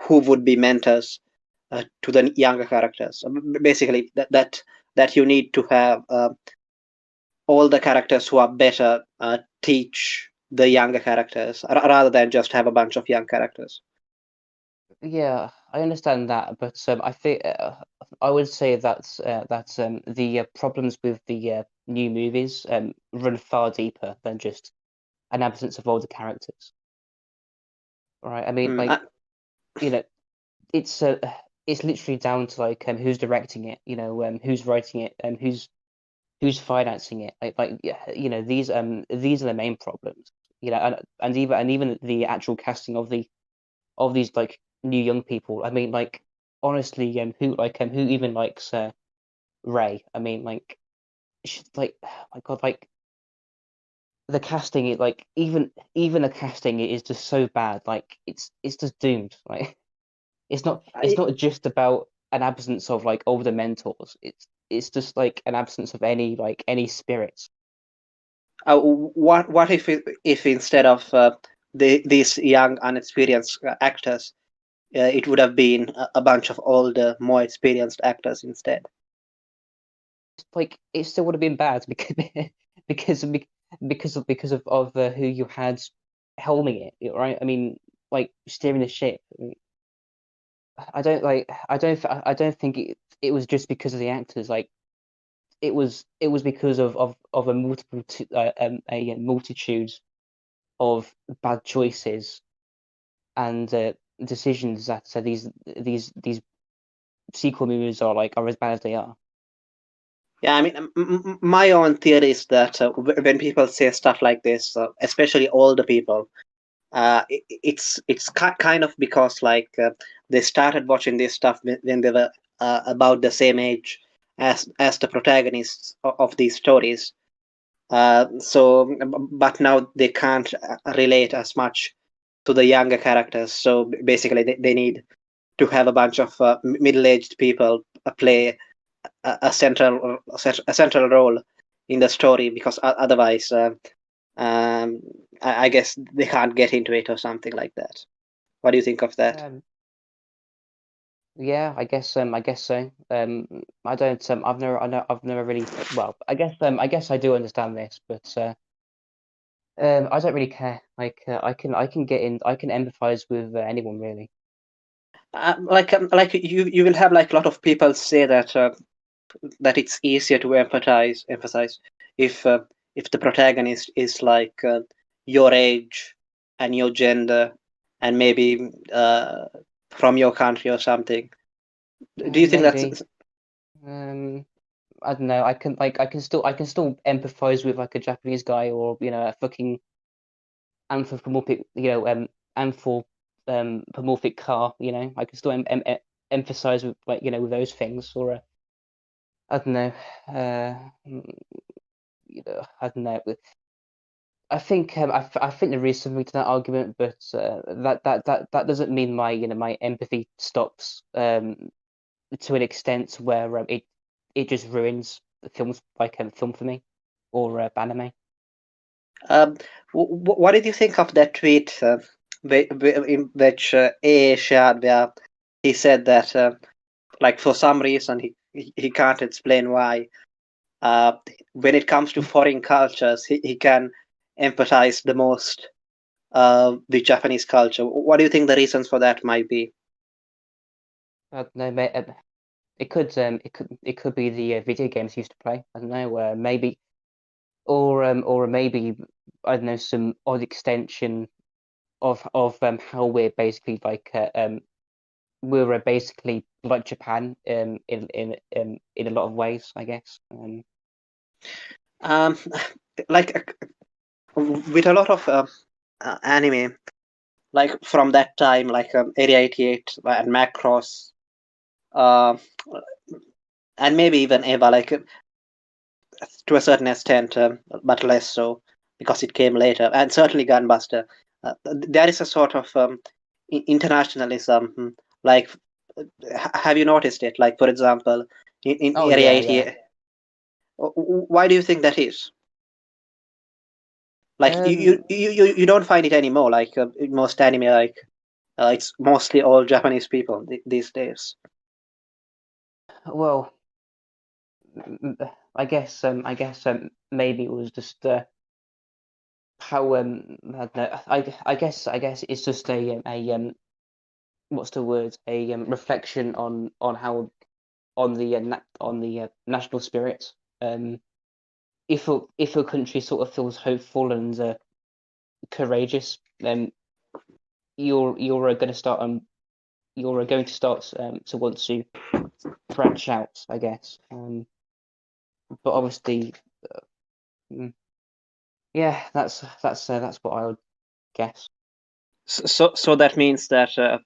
who would be mentors to the younger characters. Basically, that you need to have all the characters who are better teach the younger characters rather than just have a bunch of young characters. Yeah, I understand that, but I think I would say that the problems with the new movies run far deeper than just an absence of older characters. Right? I mean, Mm, like you know, it's uh, it's literally down to like who's directing it, who's writing it, and who's financing it. Like yeah, these are the main problems. And even the actual casting of these like new young people. I mean, like honestly, who even likes Ray? I mean, like like oh my God, like the casting is like even the casting is just so bad. Like it's just doomed. Like it's I, not just about an absence of like older mentors. It's just like an absence of any spirits. what if instead of these young unexperienced actors, it would have been a bunch of older, more experienced actors instead? Like it still would have been bad because because of because of who you had helming it, right? I mean, like steering the ship. I mean, I don't think it was just because of the actors. Like it was because of a multitude of bad choices and decisions that these sequel movies are as bad as they are. Yeah, I mean, my own theory is that when people say stuff like this, especially older people, it's kind of because like they started watching this stuff when they were about the same age as the protagonists of these stories. But now they can't relate as much to the younger characters. So basically, they need to have a bunch of middle-aged people play a central role in the story because otherwise, um, I guess they can't get into it or something like that. What do you think of that? Um, yeah, I guess so. I don't I've never really well, I guess I do understand this, but I don't really care. Like I can get in I can empathize with anyone really. Like you will have like a lot of people say that that it's easier to emphasize if the protagonist is like your age and your gender and maybe from your country or something. Do you think that's Maybe. Um I don't know. I can still empathize with like a Japanese guy or a fucking anthropomorphic anthro pomorphic car. I can still emphasize with like with those things or I don't know. I don't know. I think there is something to that argument, but that doesn't mean my empathy stops to an extent where it just ruins the films like film for me or anime. Um, what did you think of that tweet in which A shared, where he said that like for some reason he can't explain why uh, when it comes to foreign cultures he can empathize the most with Japanese culture. What do you think the reasons for that might be? I don't know, it could be the video games he used to play. I don't know, maybe or maybe I don't know some odd extension of how we're basically we're basically like Japan in a lot of ways, I guess. Um, like with a lot of anime, like from that time, like Area 88 and Macross, uh, and maybe even Eva, like to a certain extent, but less so because it came later, and certainly Gunbuster. There is a sort of internationalism, like have you noticed it? Like for example, in Oh Area yeah, yeah. 88, why do you think that is? Like Um, you don't find it anymore. Like in most anime, like it's mostly all Japanese people these days. well, I guess maybe it was just how I don't know, I guess it's just a what's the word, a reflection on how on the on the national spirit. Um, if a country sort of feels hopeful and courageous, then you're going to start you're going to start to want to branch out, I guess. But obviously, mm, yeah, that's what I would guess. So that means that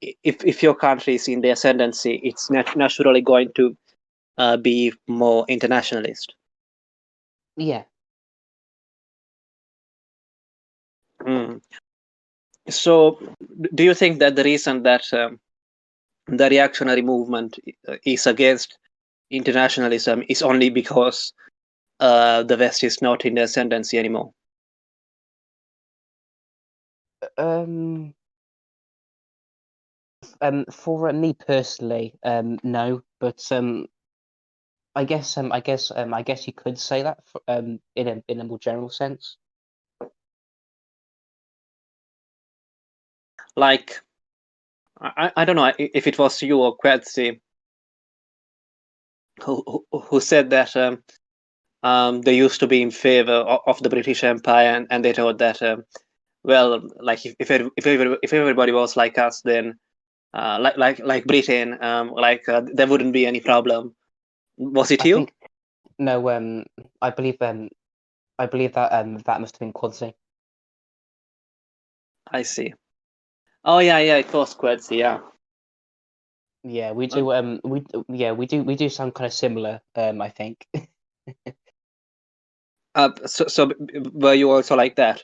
if your country is in the ascendancy, it's naturally going to be more internationalist. Yeah. Mm. So, do you think that the reason that the reactionary movement is against internationalism is only because the West is not in the ascendancy anymore? Um. For me personally, no, but I guess you could say that for, in a more general sense. Like, I don't know if it was you or Quetzi who said that they used to be in favor of the British Empire, and they thought that well, like if everybody was like us, then like Britain, there wouldn't be any problem. Was it I you? think no. I believe I believe that that must have been Quadsi. I see. Oh yeah, it was Quetzi, yeah. Yeah, we Um, do. We do sound kind of similar. I think. so were you also like that?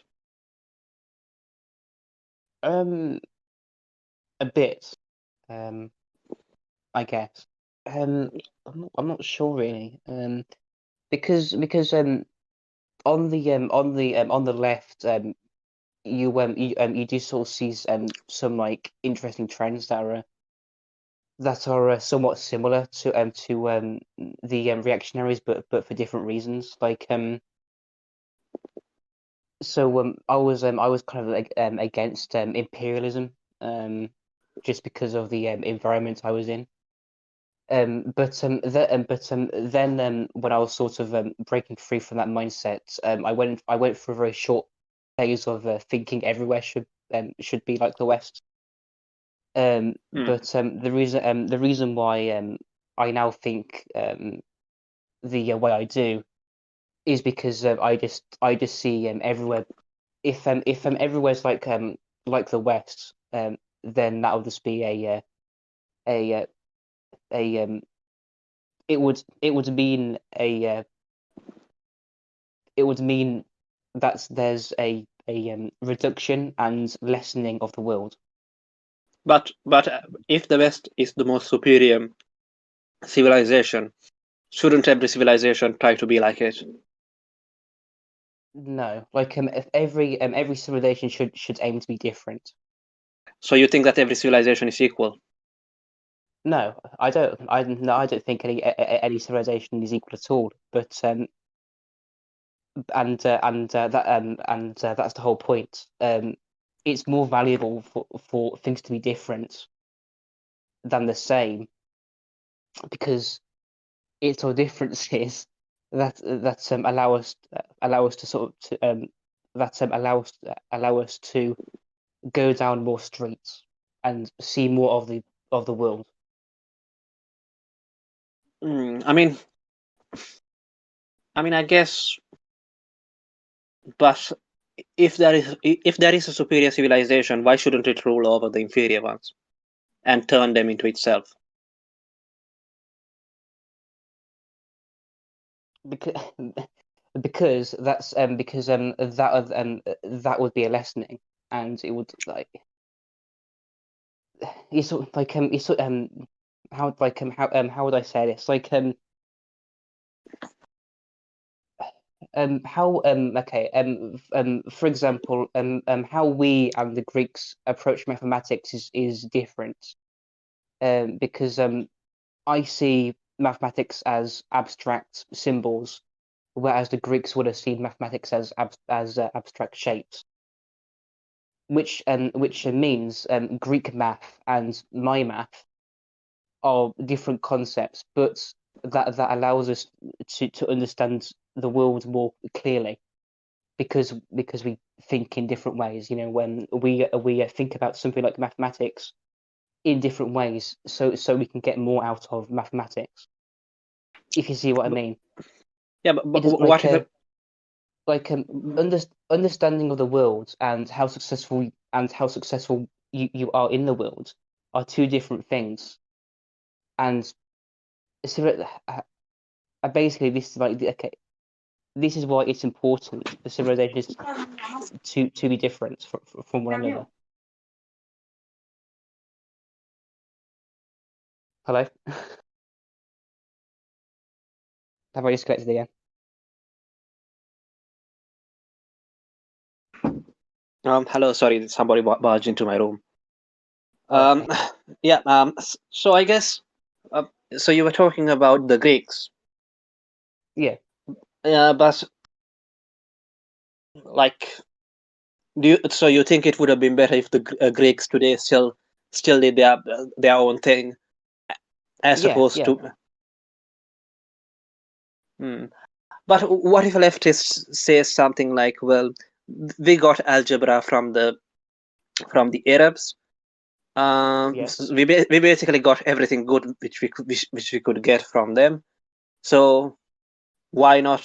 Um, a bit. Um, I guess. Um, I'm not sure really. Because on the left, you do sort of see some like interesting trends that are somewhat similar to the reactionaries, but for different reasons. Like I was kind of like against imperialism just because of the environment I was in. Then when I was sort of breaking free from that mindset, I went through a very short phase of thinking everywhere should be like the West. Mm. The reason why I now think the way I do is because I just see everywhere. If everywhere's like the West, then that'll just be a a it would mean it would mean that there's a reduction and lessening of the world. But if the West is the most superior civilization, shouldn't every civilization try to be like it? No, like if every civilization should aim to be different. So you think that every civilization is equal? No, I don't. I don't think any civilization is equal at all. But that's the whole point. It's more valuable for things to be different than the same, because it's our differences that allow us to sort of allow us to go down more streets and see more of the world. I mean, I guess, but if there is a superior civilization, why shouldn't it rule over the inferior ones and turn them into itself? Because that would be a lessening, and it would like you sort of like you sort how like how would I say this, like how okay for example how we and the Greeks approach mathematics is different, because I see mathematics as abstract symbols, whereas the Greeks would have seen mathematics as abstract shapes, which means Greek math and my math are different concepts, but that allows us to understand the world more clearly, because we think in different ways. You know, when we think about something like mathematics in different ways, so we can get more out of mathematics. If you see what I mean. Yeah, but It is what if like understanding of the world and how successful you are in the world are two different things. And basically this is like okay, this is why it's important for civilizations to be different from one another. Hello. Have I disconnected again? hello, sorry, somebody barged into my room. Okay. Yeah. So I guess, uh, so you were talking about the Greeks. Yeah. But like, so you think it would have been better if the Greeks today still did their own thing, as Yeah. opposed Yeah. to? Hmm. But what if a leftist says something like, "Well, we got algebra from the Arabs. Yeah. We basically got everything good which we could get from them. So why not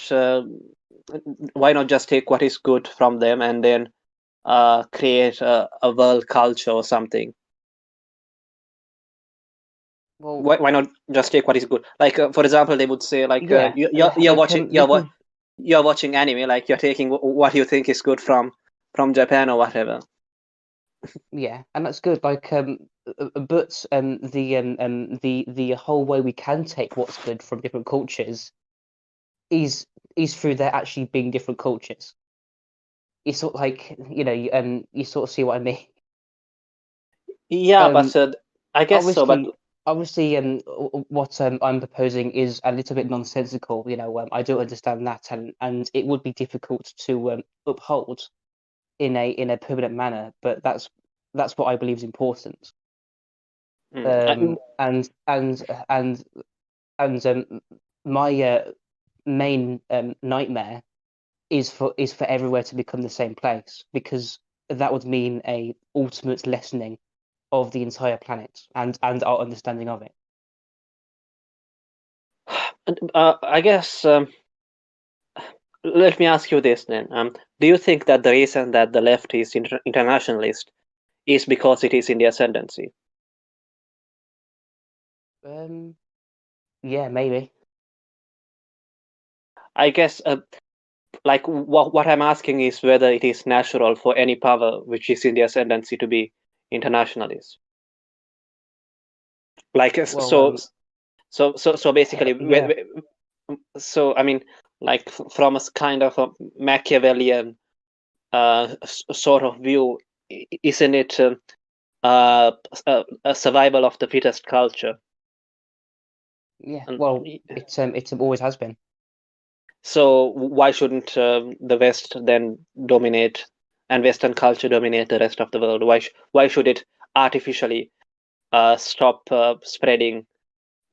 just take what is good from them and then create a world culture or something? Well, Why not just take what is good? Like, for example, they would say like, yeah. you're Like watching because you're watching anime, like you're taking what you think is good from Japan or whatever. yeah, and that's good. Like but the whole way we can take what's good from different cultures is through there actually being different cultures. It's sort of like, you know, you sort of see what I mean. Yeah, Um, but I guess so. But obviously, what I'm proposing is a little bit nonsensical. You know, I do understand that, and it would be difficult to uphold in a permanent manner. But that's what I believe is important. mm, And my main nightmare is for everywhere to become the same place, because that would mean a ultimate lessening of the entire planet and our understanding of it. I guess, let me ask you this then. Do you think that the reason that the left is internationalist is because it is in the ascendancy? Um, Yeah, maybe. I guess like what I'm asking is whether it is natural for any power which is in the ascendancy to be internationalist. Like Well, so basically, yeah, so I mean, like from a kind of a Machiavellian sort of view, isn't it uh, a survival of the fittest culture? yeah. And Well, it's always has been. so why shouldn't the West then dominate and Western culture dominate the rest of the world? Why should it artificially stop spreading?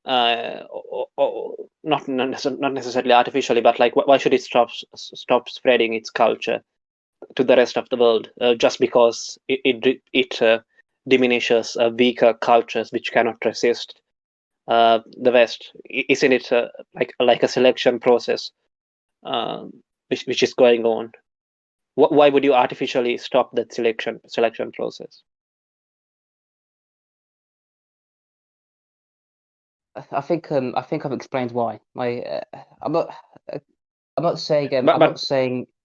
Not necessarily artificially, but like why should it stop spreading its culture to the rest of the world just because it diminishes weaker cultures which cannot resist the West? Isn't it like a selection process which is going on? Why would you artificially stop that selection process? I think I've explained why. I'm not uh, I'm not saying But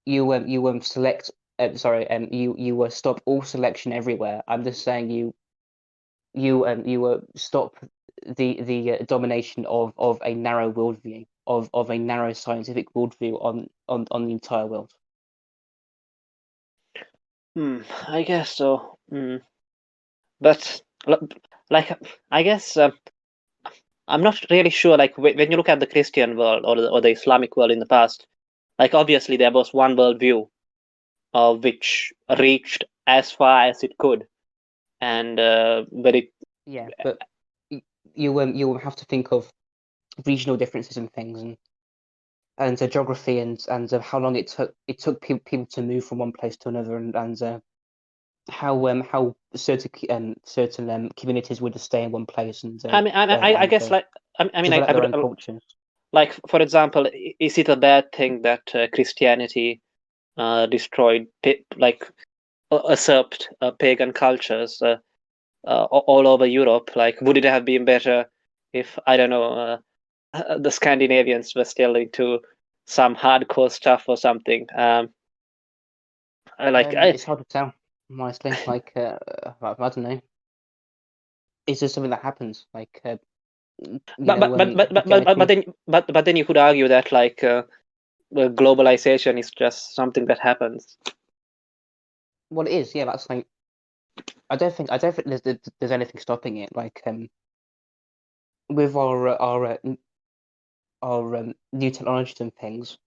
you select sorry you stop all selection everywhere. I'm just saying you stop the domination of a narrow worldview of a narrow scientific worldview on the entire world. I guess so. But like I guess I'm not really sure. Like when you look at the Christian world or the Islamic world in the past, like obviously there was one worldview which reached as far as it could, and very Yeah, but you have to think of regional differences and things and geography and how long it took people to move from one place to another and how certain communities would stay in one place I guess and like I mean develop their own cultures. like for example, is it a bad thing that Christianity destroyed like usurped pagan cultures all over Europe? Like, would it have been better if I don't know the Scandinavians were still into some hardcore stuff or something? Like It's hard to tell, honestly. I don't know. It's just something that happens. Christianity. but then you could argue that like globalization is just something that happens. Well, it is. Yeah, that's like I don't think there's anything stopping it. With our new technologies and things,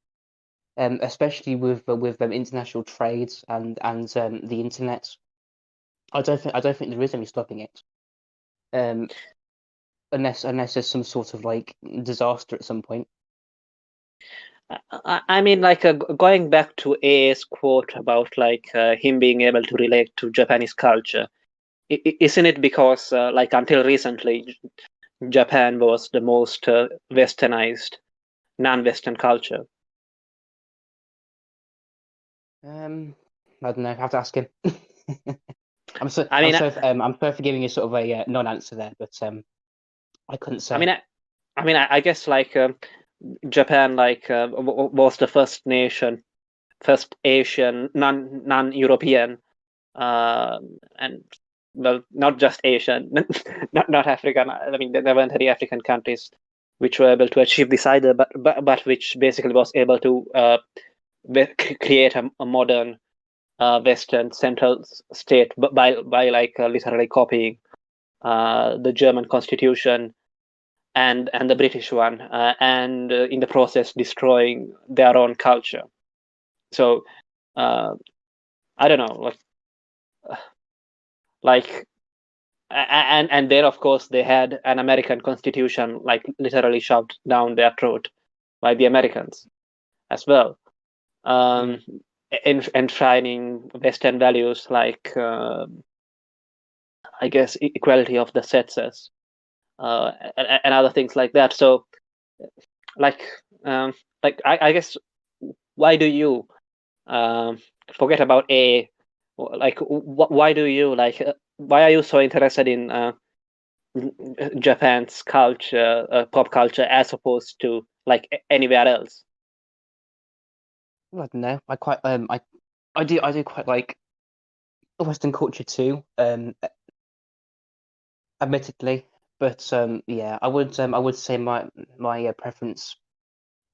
especially with international trades and the internet. I don't think there is any stopping it. Um, unless there's some sort of like disaster at some point. I mean, like going back to A's quote about like him being able to relate to Japanese culture, isn't it because like until recently, Japan was the most westernized, non-Western culture? I don't know. I have to ask him. I'm so I I'm mean, so I'm sorry for giving you sort of a non-answer there, but I couldn't I say. mean, I guess like Japan like was the first nation, first Asian, non-European, and well, not just Asian, not African. I mean, there weren't any African countries which were able to achieve this either, but which basically was able to create a modern Western central state by like literally copying the German Constitution and the British one, and in the process destroying their own culture. So uh, I don't know, like and then of course they had an American Constitution like literally shoved down their throat by the Americans as well, Mm. um, enshrining Western values like I guess equality of the sexes and other things like that. So like um, I guess why do you um, forget about A? Like why do you like why are you so interested in Japan's culture, pop culture, as opposed to like anywhere else? I don't know. I do quite like Western culture too. Admittedly, but yeah, I would say my preference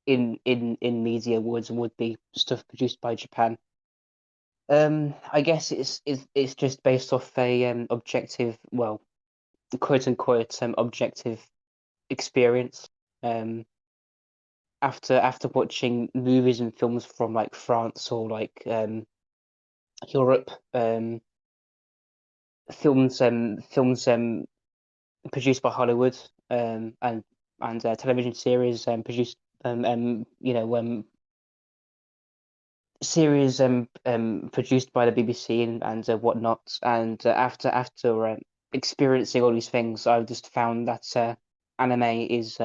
in media would be stuff produced by Japan. I guess it's just based off a objective, well, quote unquote objective experience. Um, after watching movies and films from like France or like Europe, films produced by Hollywood, and television series produced you know series produced by the BBC and whatnot. And after experiencing all these things, I've just found that anime is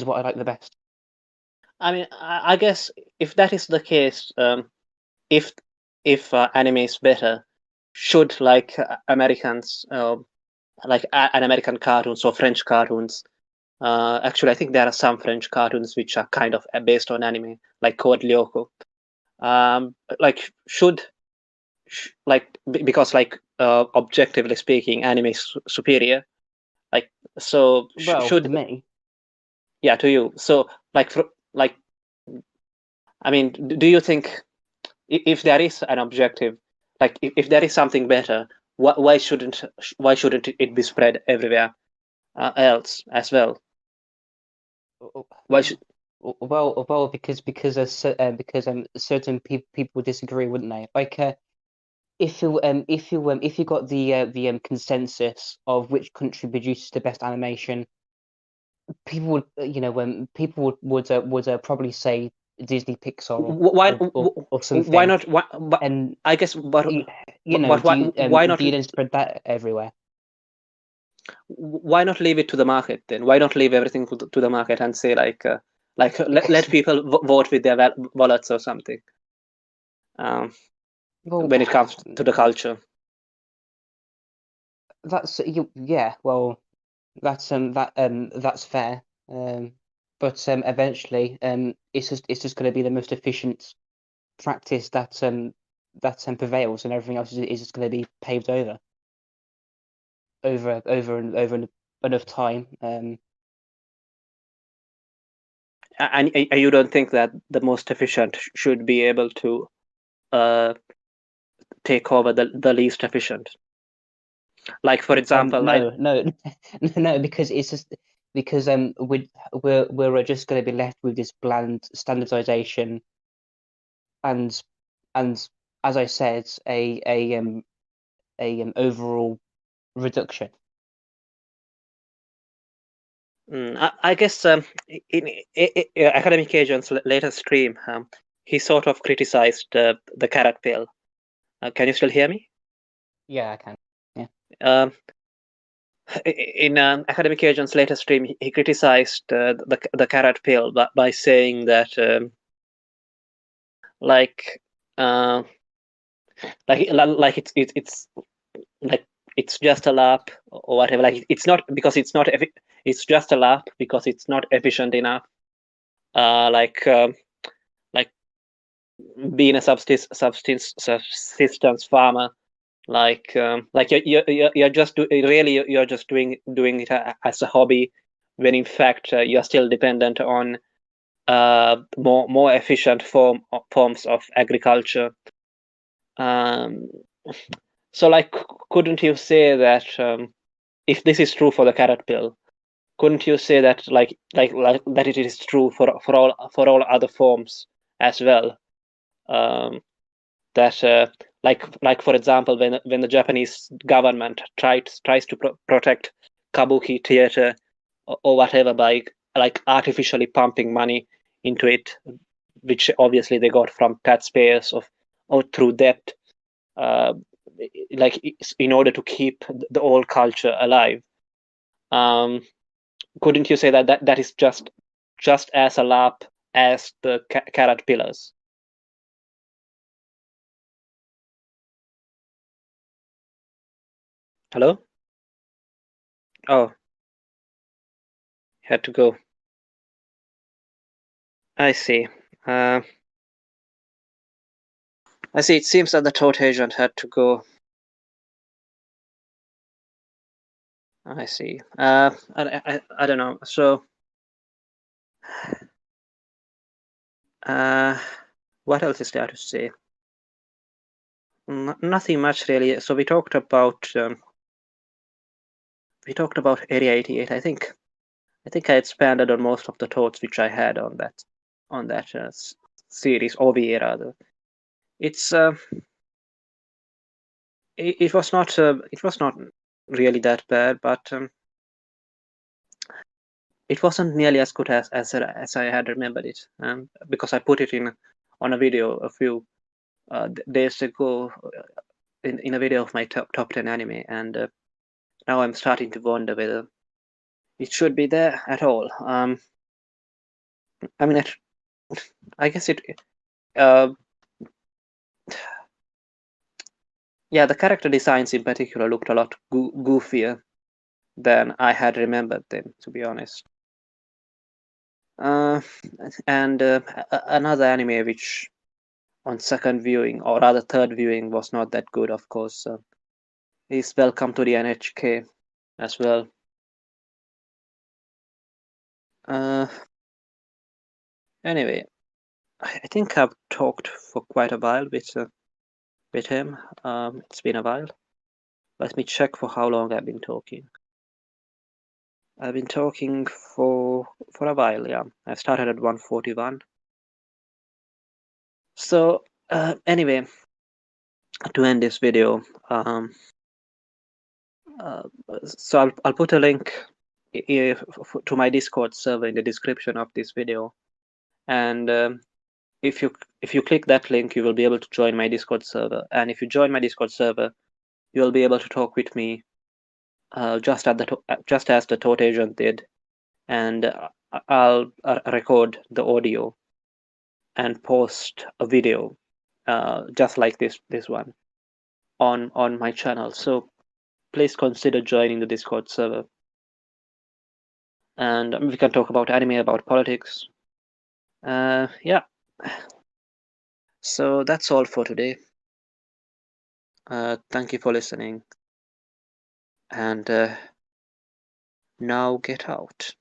what I like the best. I mean, I guess if that is the case, if anime is better, should like Americans, like an American cartoons or French cartoons. Actually, I think there are some French cartoons which are kind of based on anime, like Code Lyoko. Like like because like objectively speaking, anime is superior. Like so, Well, to should me, yeah to you. So like like I mean, do you think if there is an objective, like if there is something better, why shouldn't it be spread everywhere else as well? Why should because certain people disagree, wouldn't they? Like if you got the consensus of which country produces the best animation, people would when people would probably say Disney, Pixar, why or why something. not? Why, but And I guess, you, but why not do you then spread that everywhere? leave it to the market then? Why not leave everything to the market and say like Because let people vote with their wallets or something um, well, when it comes to the culture. that's you yeah well that's fair. Um, but eventually it's just going to be the most efficient practice that prevails, and everything else is just going to be paved over enough time. And you don't think that the most efficient should be able to uh, take over the least efficient? Like for example, I No, no, no, because it's just because we're just going to be left with this bland standardization and and as I said, a overall reduction. I guess Academic Agent's latest stream, he sort of criticized the carrot pill. Can you still hear me? Yeah, I can. Yeah. Um, in Academic Agent's latest stream, he criticized the carrot pill by saying that like uh, like it's like it's just a lap or whatever. Like it's not because it's not it's just a lap because it's not efficient enough. Like like being a subsistence farmer, like you're just really you're just doing it as a hobby, when in fact you're still dependent on more efficient forms of agriculture. Um, so like, couldn't you say that if this is true for the carrot pill, couldn't you say that like that it is true for all other forms as well? Um, that like for example, when the Japanese government tries to protect kabuki theater or whatever by like artificially pumping money into it, which obviously they got from taxpayers of or through debt, uh, like in order to keep the old culture alive. Um, couldn't you say that is just as a lap as the carrot pillars? Hello. Oh, had to go. I see. I see. It seems that the tote agent had to go. I see. I don't know. So, uh, what else is there to say? Nothing much really. So we talked about Area 88. I think I expanded on most of the thoughts which I had on that series, OVA rather. It's it was not really that bad, but it wasn't nearly as good as I had remembered it. Because I put it in on a video a few days ago in a video of my top 10 anime, and now I'm starting to wonder whether it should be there at all. I mean, I guess it. Uh, yeah, the character designs in particular looked a lot goofier than I had remembered them, to be honest. Uh, and another anime which, on second viewing or rather third viewing, was not that good, of course, is Welcome to the NHK as well. Uh, anyway, I think I've talked for quite a while with him. It's been a while. Let me check for how long I've been talking. I've been talking for a while, yeah. I started at 1:41. So anyway, to end this video, uh, so I'll put a link to my Discord server in the description of this video, and if you click that link, you will be able to join my Discord server. And if you join my Discord server, you will be able to talk with me just as the Tote Agent did, and I'll record the audio and post a video just like this one on my channel. So please consider joining the Discord server, and we can talk about anime, about politics. Yeah. So that's all for today. Thank you for listening, and now get out.